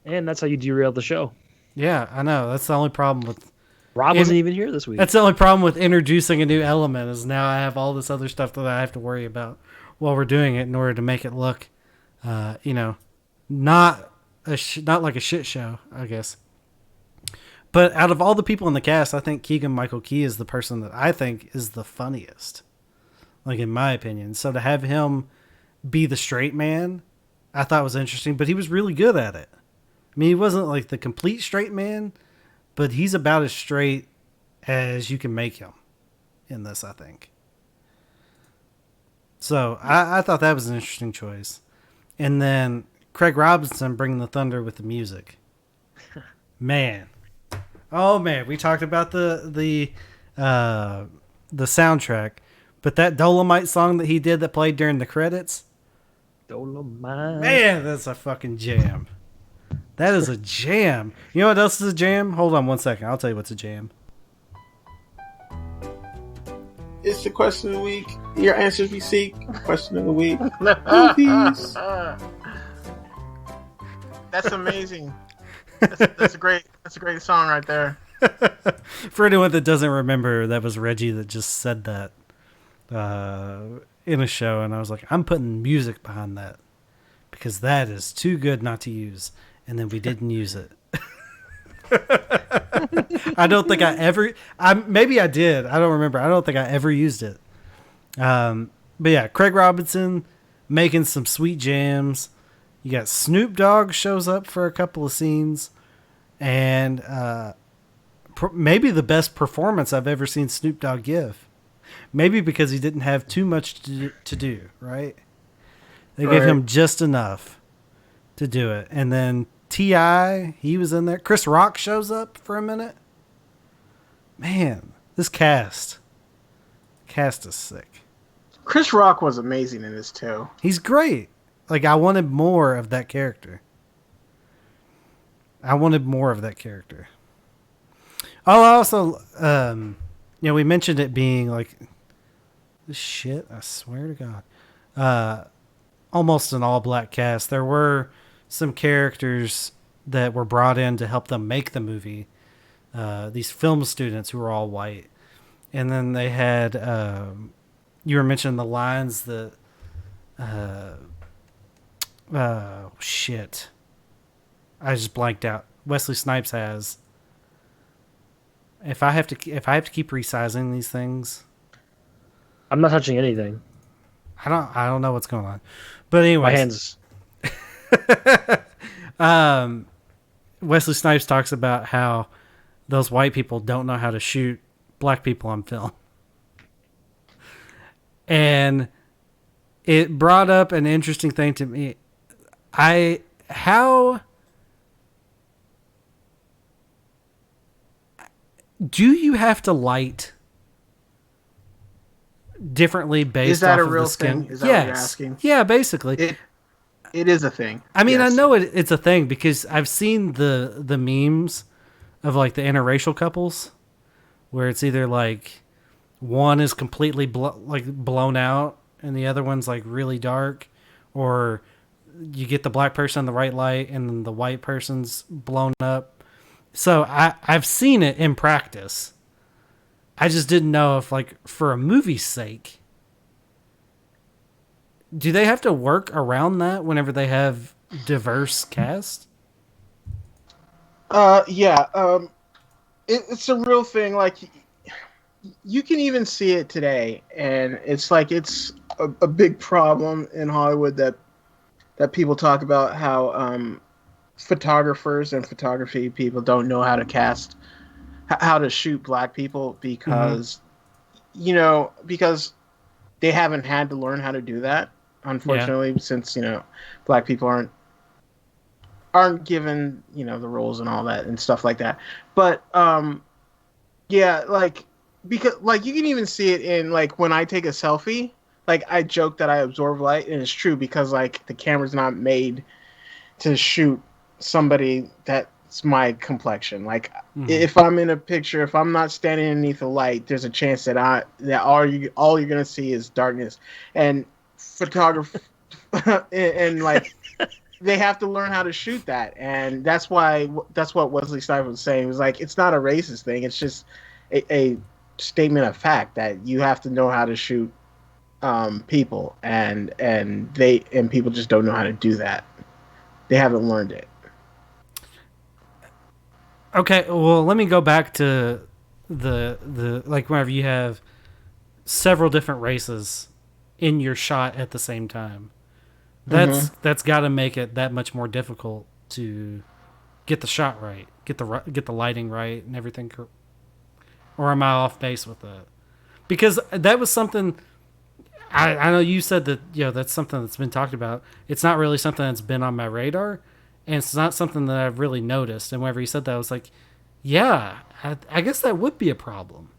And that's how you derail the show. Yeah, I know. That's the only problem with. Rob wasn't even here this week. That's the only problem with introducing a new element is now I have all this other stuff that I have to worry about while we're doing it in order to make it look, not like a shit show, I guess. But out of all the people in the cast, I think Keegan-Michael Key is the person that I think is the funniest, like in my opinion. So to have him be the straight man, I thought was interesting, but he was really good at it. I mean, he wasn't like the complete straight man, but he's about as straight as you can make him in this, I think. So I thought that was an interesting choice. And then Craig Robinson bringing the thunder with the music. Man. Oh, man. We talked about the soundtrack, but that Dolemite song that he did that played during the credits. Dolemite. Man, that's a fucking jam. That is a jam. You know what else is a jam? Hold on one second. I'll tell you what's a jam. It's the question of the week. Your answers we seek. Question of the week. Movies. That's amazing. That's a great song right there. For anyone that doesn't remember, that was Reggie that just said that in a show, and I was like, I'm putting music behind that because that is too good not to use. And then we didn't use it. I don't think I ever. Maybe I did. I don't remember. I don't think I ever used it. But yeah, Craig Robinson making some sweet jams. You got Snoop Dogg shows up for a couple of scenes, and maybe the best performance I've ever seen Snoop Dogg give. Maybe because he didn't have too much to do. Right? They gave him just enough to do it, and then T.I., he was in there. Chris Rock shows up for a minute. Man, this cast is sick. Chris Rock was amazing in this too. He's great. Like, I wanted more of that character. Oh, also, we mentioned it being like shit. I swear to God, almost an all-black cast. There were some characters that were brought in to help them make the movie. These film students who were all white. And then they had, you were mentioning the lines that, shit. I just blanked out. Wesley Snipes has. If I have to keep resizing these things, I'm not touching anything. I don't know what's going on. But My anyways, hands. Wesley Snipes talks about how those white people don't know how to shoot black people on film. And it brought up an interesting thing to me. How do you have to light differently based Is that off a of real the skin? thing? Is that yes. what you're asking? Yeah, basically. It is a thing. I mean, yes. I know it's a thing because I've seen the memes of like the interracial couples where it's either like one is completely blown out and the other one's like really dark, or you get the black person in the right light and then the white person's blown up. So I've seen it in practice. I just didn't know if, like, for a movie's sake, do they have to work around that whenever they have diverse cast? Yeah. It's a real thing. Like, you can even see it today, and it's like it's a big problem in Hollywood that people talk about how photographers and photography people don't know how to cast, how to shoot black people because, because they haven't had to learn how to do that. Unfortunately, since black people aren't given the roles and all that and stuff like that. But yeah, like because like you can even see it in like when I take a selfie. Like I joke that I absorb light, and it's true because like the camera's not made to shoot somebody that's my complexion. Like if I'm in a picture, if I'm not standing underneath the light, there's a chance that all you're gonna see is darkness. And photography and like they have to learn how to shoot that, and that's what Wesley Snipes was saying. It was like it's not a racist thing. It's just a statement of fact that you have to know how to shoot people, and people just don't know how to do that. They haven't learned it. Okay, well, let me go back to the like whenever you have several different races in your shot at the same time. That's got to make it that much more difficult to get the shot right, get the lighting right and everything. Or am I off base with that? Because that was something I know you said that that's something that's been talked about. It's not really something that's been on my radar, and it's not something that I've really noticed. And whenever you said that, I was like, yeah, I guess that would be a problem.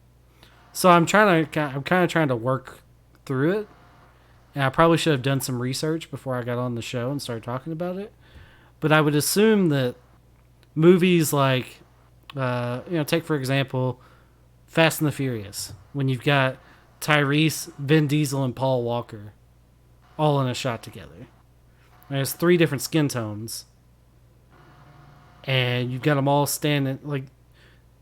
So I'm kind of trying to work through it. And I probably should have done some research before I got on the show and started talking about it. But I would assume that movies like, take for example, Fast and the Furious, when you've got Tyrese, Vin Diesel, and Paul Walker all in a shot together. There's 3 different skin tones. And you've got them all standing, like,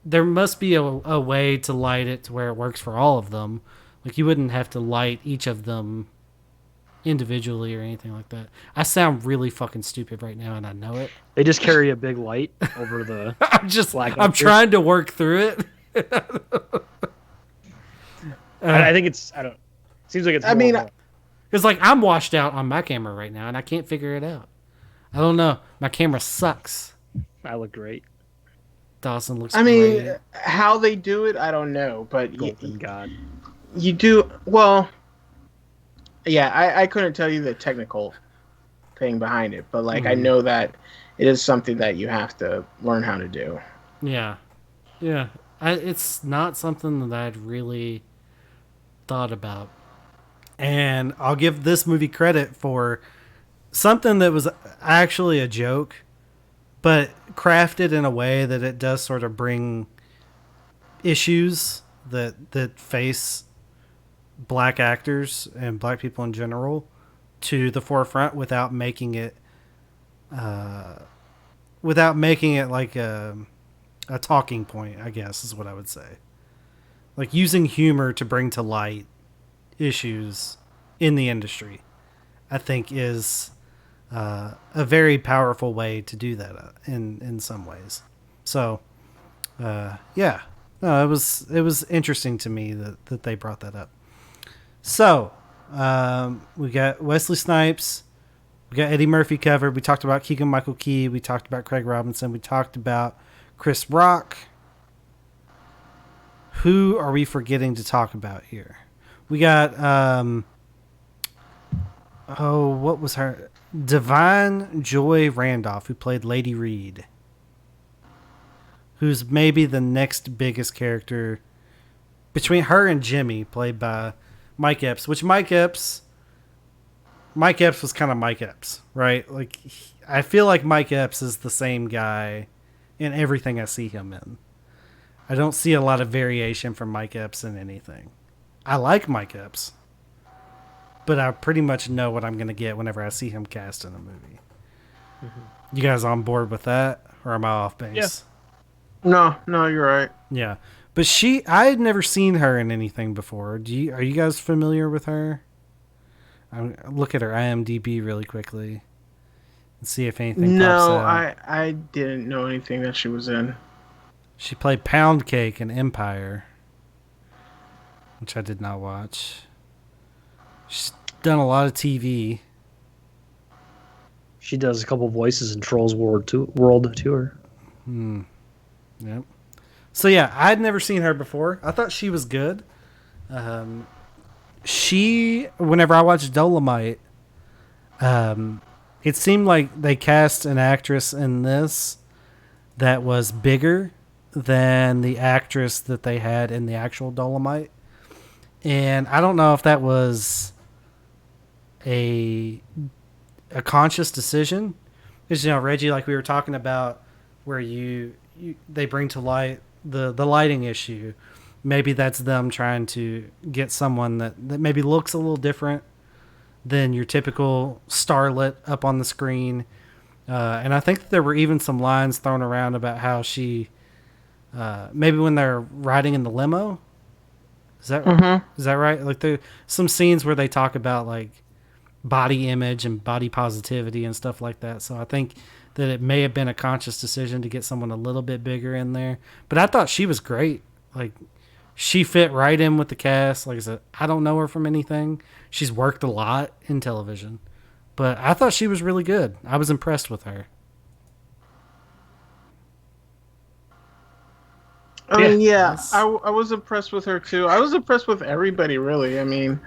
there must be a way to light it to where it works for all of them. Like, you wouldn't have to light each of them individually or anything like that. I sound really fucking stupid right now, and I know it. They just carry a big light over the. I'm trying to work through it. I think it's. I don't. It seems like it's. I mean, because like I'm washed out on my camera right now, and I can't figure it out. I don't know. My camera sucks. I look great. Dawson looks. I mean, great. how they do it, I don't know, but God. You do well. Yeah, I couldn't tell you the technical thing behind it, but like I know that it is something that you have to learn how to do. Yeah. It's not something that I'd really thought about, and I'll give this movie credit for something that was actually a joke, but crafted in a way that it does sort of bring issues that face black actors and black people in general to the forefront without making it like a talking point, I guess is what I would say. Like using humor to bring to light issues in the industry, I think is a very powerful way to do that in some ways. So, yeah, no, it was interesting to me that they brought that up. So, We got Wesley Snipes. We got Eddie Murphy covered. We talked about Keegan-Michael Key. We talked about Craig Robinson. We talked about Chris Rock. Who are we forgetting to talk about here? We got, what was her? Divine Joy Randolph, who played Lady Reed. Who's maybe the next biggest character between her and Jimmy, played by Mike Epps, which Mike Epps was kind of Mike Epps, right? Like, I feel like Mike Epps is the same guy in everything I see him in. I don't see a lot of variation from Mike Epps in anything. I like Mike Epps, but I pretty much know what I'm going to get whenever I see him cast in a movie. Mm-hmm. You guys on board with that, or am I off base? Yeah. No, you're right. Yeah, but I had never seen her in anything before. Are you guys familiar with her? I'll look at her IMDb really quickly and see if anything pops out. I didn't know anything that she was in. She played Pound Cake in Empire, which I did not watch. She's done a lot of TV. She does a couple voices in Trolls World Tour. Yep. So yeah, I'd never seen her before. I thought she was good. Whenever I watched Dolemite, it seemed like they cast an actress in this that was bigger than the actress that they had in the actual Dolemite. And I don't know if that was a conscious decision. Because, Reggie, like we were talking about, where they bring to light the lighting issue. Maybe that's them trying to get someone that maybe looks a little different than your typical starlet up on the screen. And I think that there were even some lines thrown around about how she, maybe when they're riding in the limo, is that right? Like, there some scenes where they talk about like body image and body positivity and stuff like that. So I think that it may have been a conscious decision to get someone a little bit bigger in there. But I thought she was great. Like, she fit right in with the cast. Like I said, I don't know her from anything. She's worked a lot in television. But I thought she was really good. I was impressed with her. I mean, I was impressed with her too. I was impressed with everybody, really. I mean,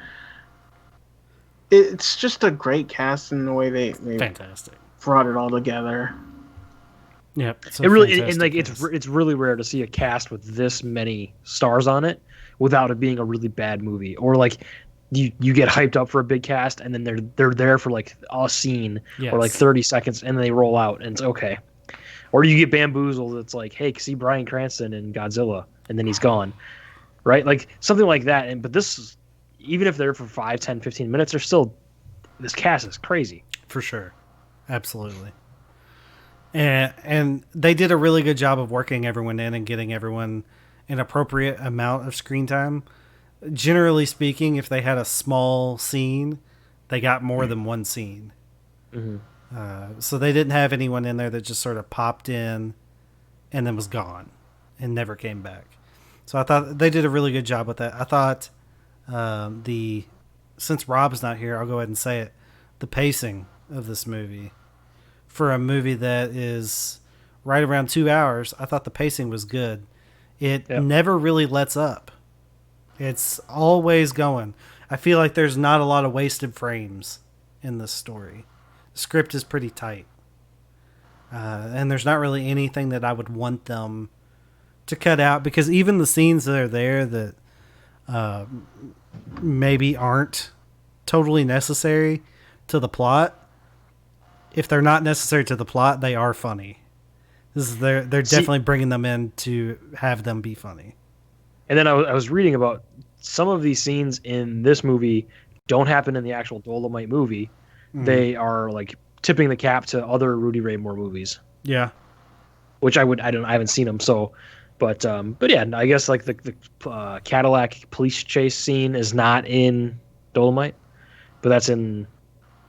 it's just a great cast in the way they fantastic brought it all together. Yep, it really and like it's really rare to see a cast with this many stars on it without it being a really bad movie, or like you get hyped up for a big cast and then they're there for like a scene or like 30 seconds and then they roll out and it's okay. Or you get bamboozled. It's like, hey, see Bryan Cranston in Godzilla, and then he's gone, right? Like something like that. But this is, even if they're for 5, 10, 15 minutes, they're still, this cast is crazy. For sure. Absolutely. And they did a really good job of working everyone in and getting everyone an appropriate amount of screen time. Generally speaking, if they had a small scene, they got more than one scene. Mm-hmm. So they didn't have anyone in there that just sort of popped in and then was gone and never came back. So I thought they did a really good job with that. I thought since Rob's not here, I'll go ahead and say it, the pacing of this movie, for a movie that is right around 2 hours, I thought the pacing was good. It never really lets up. It's always going. I feel like there's not a lot of wasted frames in this story. The script is pretty tight. And there's not really anything that I would want them to cut out, because even the scenes that are there that maybe aren't totally necessary to the plot, if they're not necessary to the plot, they are funny. They're definitely bringing them in to have them be funny. And then I was reading about some of these scenes in this movie don't happen in the actual Dolemite movie. Mm. They are like tipping the cap to other Rudy Ray Moore movies. Yeah, which I haven't seen them. So, but yeah, I guess like the Cadillac police chase scene is not in Dolemite, but that's in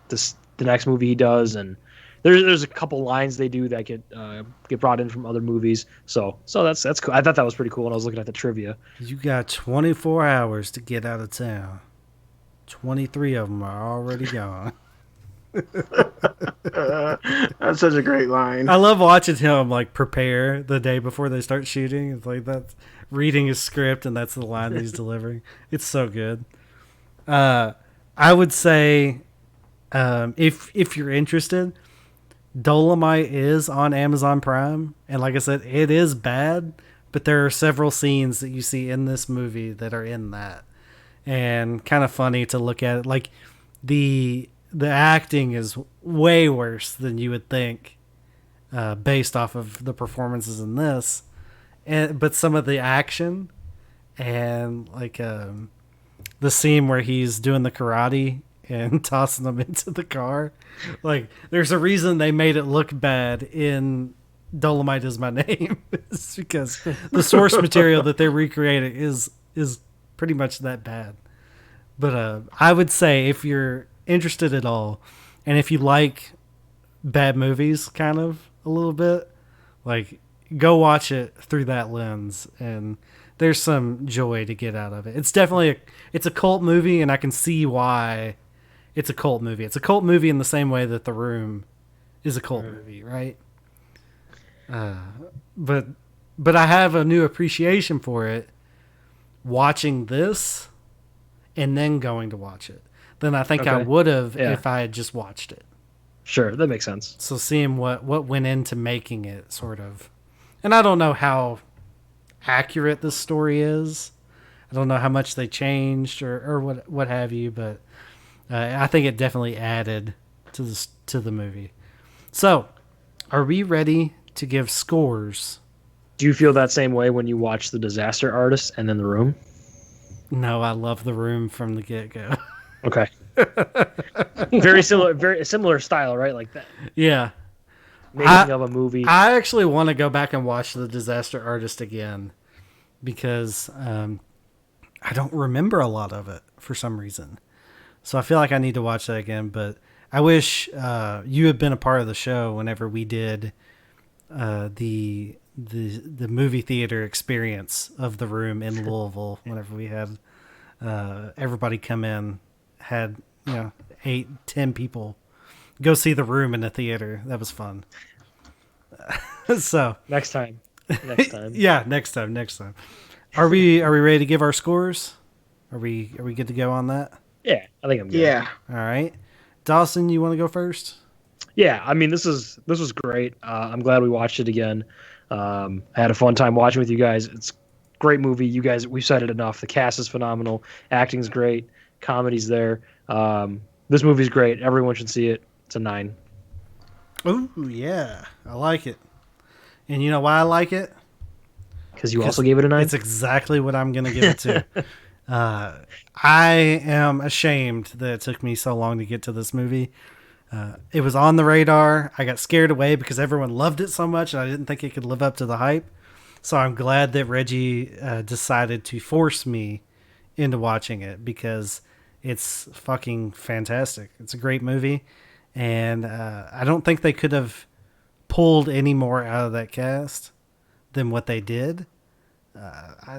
the next movie he does, and there's a couple lines they do that get brought in from other movies. So that's cool. I thought that was pretty cool when I was looking at the trivia. You got 24 hours to get out of town. 23 of them are already gone. That's such a great line. I love watching him like prepare the day before they start shooting. It's like that's reading his script and that's the line he's delivering. It's so good. I would say if you're interested, Dolemite is on Amazon Prime, and like I said, it is bad, but there are several scenes that you see in this movie that are in that, and kind of funny to look at it. Like the acting is way worse than you would think, based off of the performances in this, but some of the action and like the scene where he's doing the karate and tossing them into the car. Like, there's a reason they made it look bad in Dolemite Is My Name. It's because the source material that they're recreating is pretty much that bad. But I would say if you're interested at all, and if you like bad movies kind of a little bit, like, go watch it through that lens, and there's some joy to get out of it. It's definitely it's a cult movie, and I can see why it's a cult movie. It's a cult movie in the same way that The Room is a cult movie, right? But I have a new appreciation for it watching this and then going to watch it than I think I would have if I had just watched it. Sure, that makes sense. So seeing what went into making it, sort of. And I don't know how accurate this story is. I don't know how much they changed or what have you, but I think it definitely added to the movie. So, are we ready to give scores? Do you feel that same way when you watch The Disaster Artist and then The Room? No, I love The Room from the get-go. Okay. Very similar style, right? Like that. Yeah. Making of a movie. I actually want to go back and watch The Disaster Artist again because I don't remember a lot of it for some reason. So I feel like I need to watch that again, but I wish you had been a part of the show whenever we did the movie theater experience of The Room in Louisville. Whenever we had everybody come in, had 8-10 people go see The Room in the theater. That was fun. So next time. Yeah, next time. Are we ready to give our scores? Are we good to go on that? Yeah, I think I'm good. Yeah. All right. Dawson, you want to go first? Yeah, I mean, this was great. I'm glad we watched it again. I had a fun time watching with you guys. It's a great movie. You guys, we've said it enough. The cast is phenomenal. Acting's great. Comedy's there. This movie's great. Everyone should see it. It's a 9. Ooh, yeah. I like it. And you know why I like it? Because you also gave it a 9? It's exactly what I'm going to give it to. I am ashamed that it took me so long to get to this movie. It was on the radar. I got scared away because everyone loved it so much, and I didn't think it could live up to the hype. So I'm glad that Reggie decided to force me into watching it because it's fucking fantastic. It's a great movie, and I don't think they could have pulled any more out of that cast than what they did.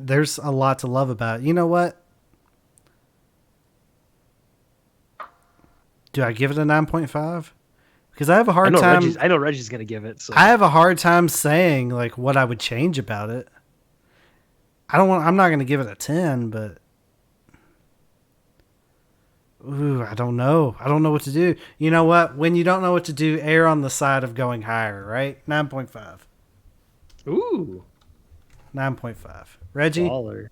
There's a lot to love about it. You know what? Do I give it a 9.5? Because I have a hard time. I know Reggie's going to give it. So. I have a hard time saying like what I would change about it. I'm not going to give it a 10, but I don't know. I don't know what to do. You know what? When you don't know what to do, err on the side of going higher, right? 9.5. Ooh. 9.5. Reggie? Baller.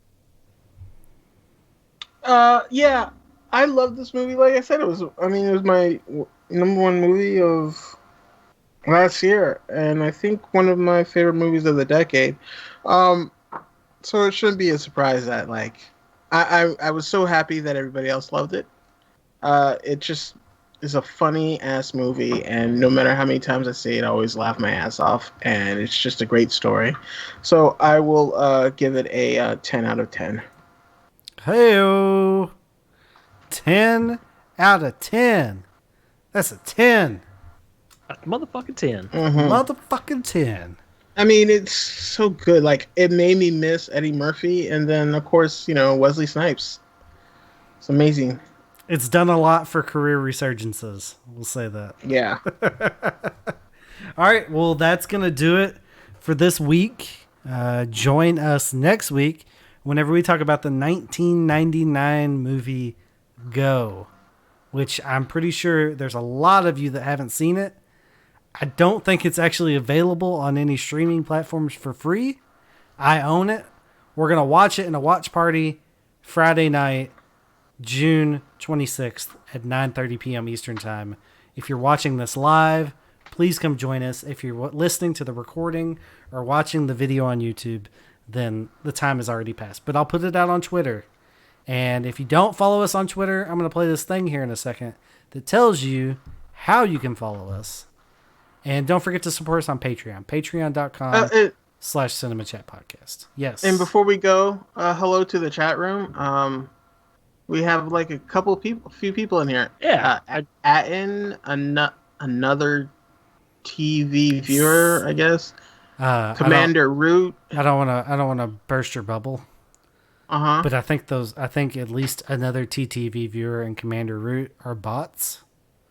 Yeah, I love this movie. Like I said, it was my number one movie of last year, and I think one of my favorite movies of the decade. So it shouldn't be a surprise that like I was so happy that everybody else loved it. It just is a funny ass movie, and no matter how many times I see it, I always laugh my ass off, and it's just a great story. So I will give it a 10 out of 10. Hey-o. 10 out of 10. That's a 10. A motherfucking 10. Mm-hmm. Motherfucking 10. I mean, it's so good. Like, it made me miss Eddie Murphy, and then, of course, Wesley Snipes. It's amazing. It's done a lot for career resurgences. We'll say that. Yeah. All right. Well, that's going to do it for this week. Join us next week whenever we talk about the 1999 movie Go, which I'm pretty sure there's a lot of you that haven't seen it. I don't think it's actually available on any streaming platforms for free. I own it. We're going to watch it in a watch party Friday night, June 26th at 9:30 p.m. Eastern Time. If you're watching this live, please come join us. If you're listening to the recording or watching the video on YouTube, then the time has already passed. But I'll put it out on Twitter. And if you don't follow us on Twitter, I'm going to play this thing here in a second that tells you how you can follow us. And don't forget to support us on Patreon. Patreon.com/CinemaChatPodcast. Yes. And before we go, hello to the chat room. We have like a few people in here. Yeah. Another TV viewer, I guess. Commander Root. I don't want to burst your bubble. But I think at least another TTV viewer and Commander Root are bots.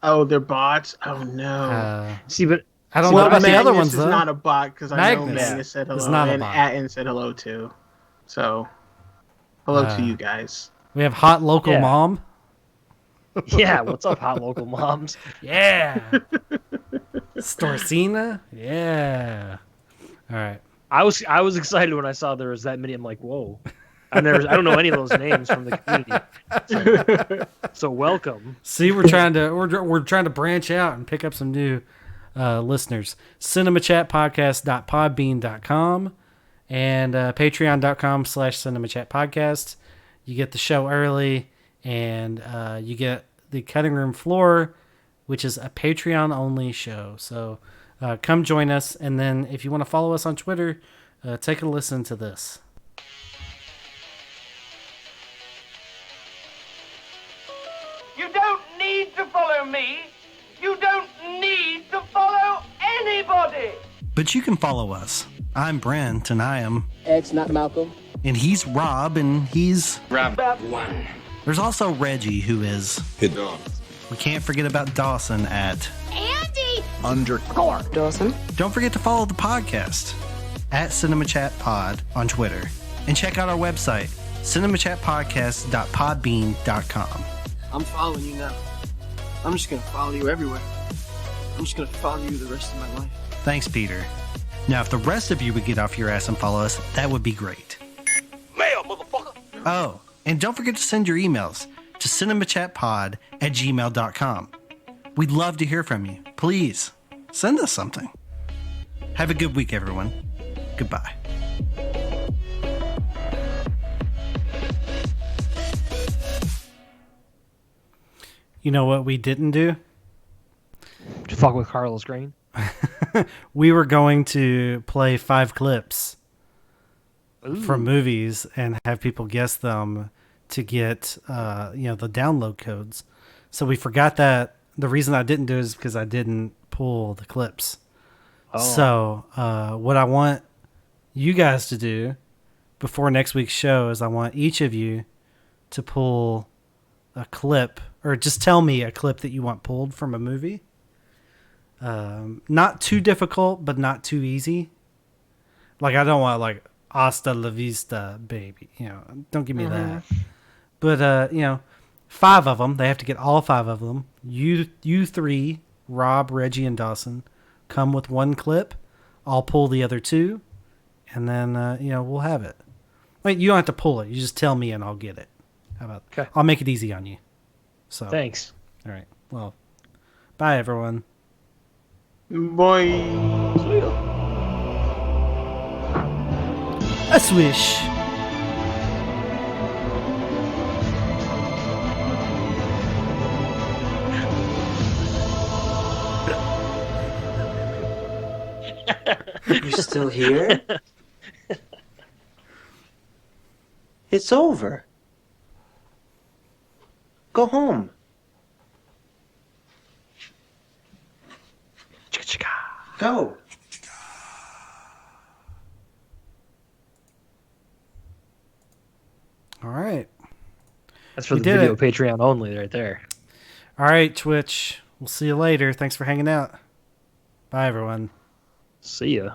Oh, they're bots. Oh no. But I don't know about the other ones though. Is not a bot because I know Magnus said hello and Atten said hello too. So, hello to you guys. We have hot local mom. Yeah, what's up, hot local moms? Yeah. Storcina. Yeah. All right. I was excited when I saw there was that many. I'm like, whoa. I don't know any of those names from the community. So welcome. See, we're trying to branch out and pick up some new listeners. cinemachatpodcast.podbean.com and patreon.com/cinemachatpodcast. You get the show early, and you get the cutting room floor, which is a Patreon only show. So come join us, and then if you want to follow us on Twitter, take a listen to this. You don't need to follow me. You don't need to follow anybody. But you can follow us. I'm Brent, and I am X, not Malcolm. And he's Rob, and he's Rob 1. There's also Reggie, who is Hidden. We can't forget about Dawson at Andy! _. Dawson. Don't forget to follow the podcast at CinemaChatPod on Twitter. And check out our website, cinemachatpodcast.podbean.com. I'm following you now. I'm just going to follow you everywhere. I'm just going to follow you the rest of my life. Thanks, Peter. Now, if the rest of you would get off your ass and follow us, that would be great. Mail, motherfucker. Oh, and don't forget to send your emails to cinemachatpod@gmail.com. We'd love to hear from you. Please, send us something. Have a good week, everyone. Goodbye. You know what we didn't do? To fuck with Carlos Green. We were going to play 5 clips Ooh. from movies and have people guess them to get the download codes. So we forgot that. The reason I didn't do it is because I didn't pull the clips. Oh. So what I want you guys to do before next week's show is I want each of you to pull a clip, or just tell me a clip that you want pulled from a movie. Not too difficult, but not too easy. Like, I don't want like hasta la vista, baby. Don't give me that. But 5 of them. They have to get all 5 of them. You 3, Rob, Reggie, and Dawson, come with 1 clip. I'll pull the other 2, and then we'll have it. Like, you don't have to pull it. You just tell me, and I'll get it. How about? Okay. I'll make it easy on you. So thanks. All right. Well, bye everyone. Boy. A swish. You're still here? It's over. Go home. Go. All right. That's for You the did video it. Patreon only right there. All right, Twitch. We'll see you later. Thanks for hanging out. Bye, everyone. See ya.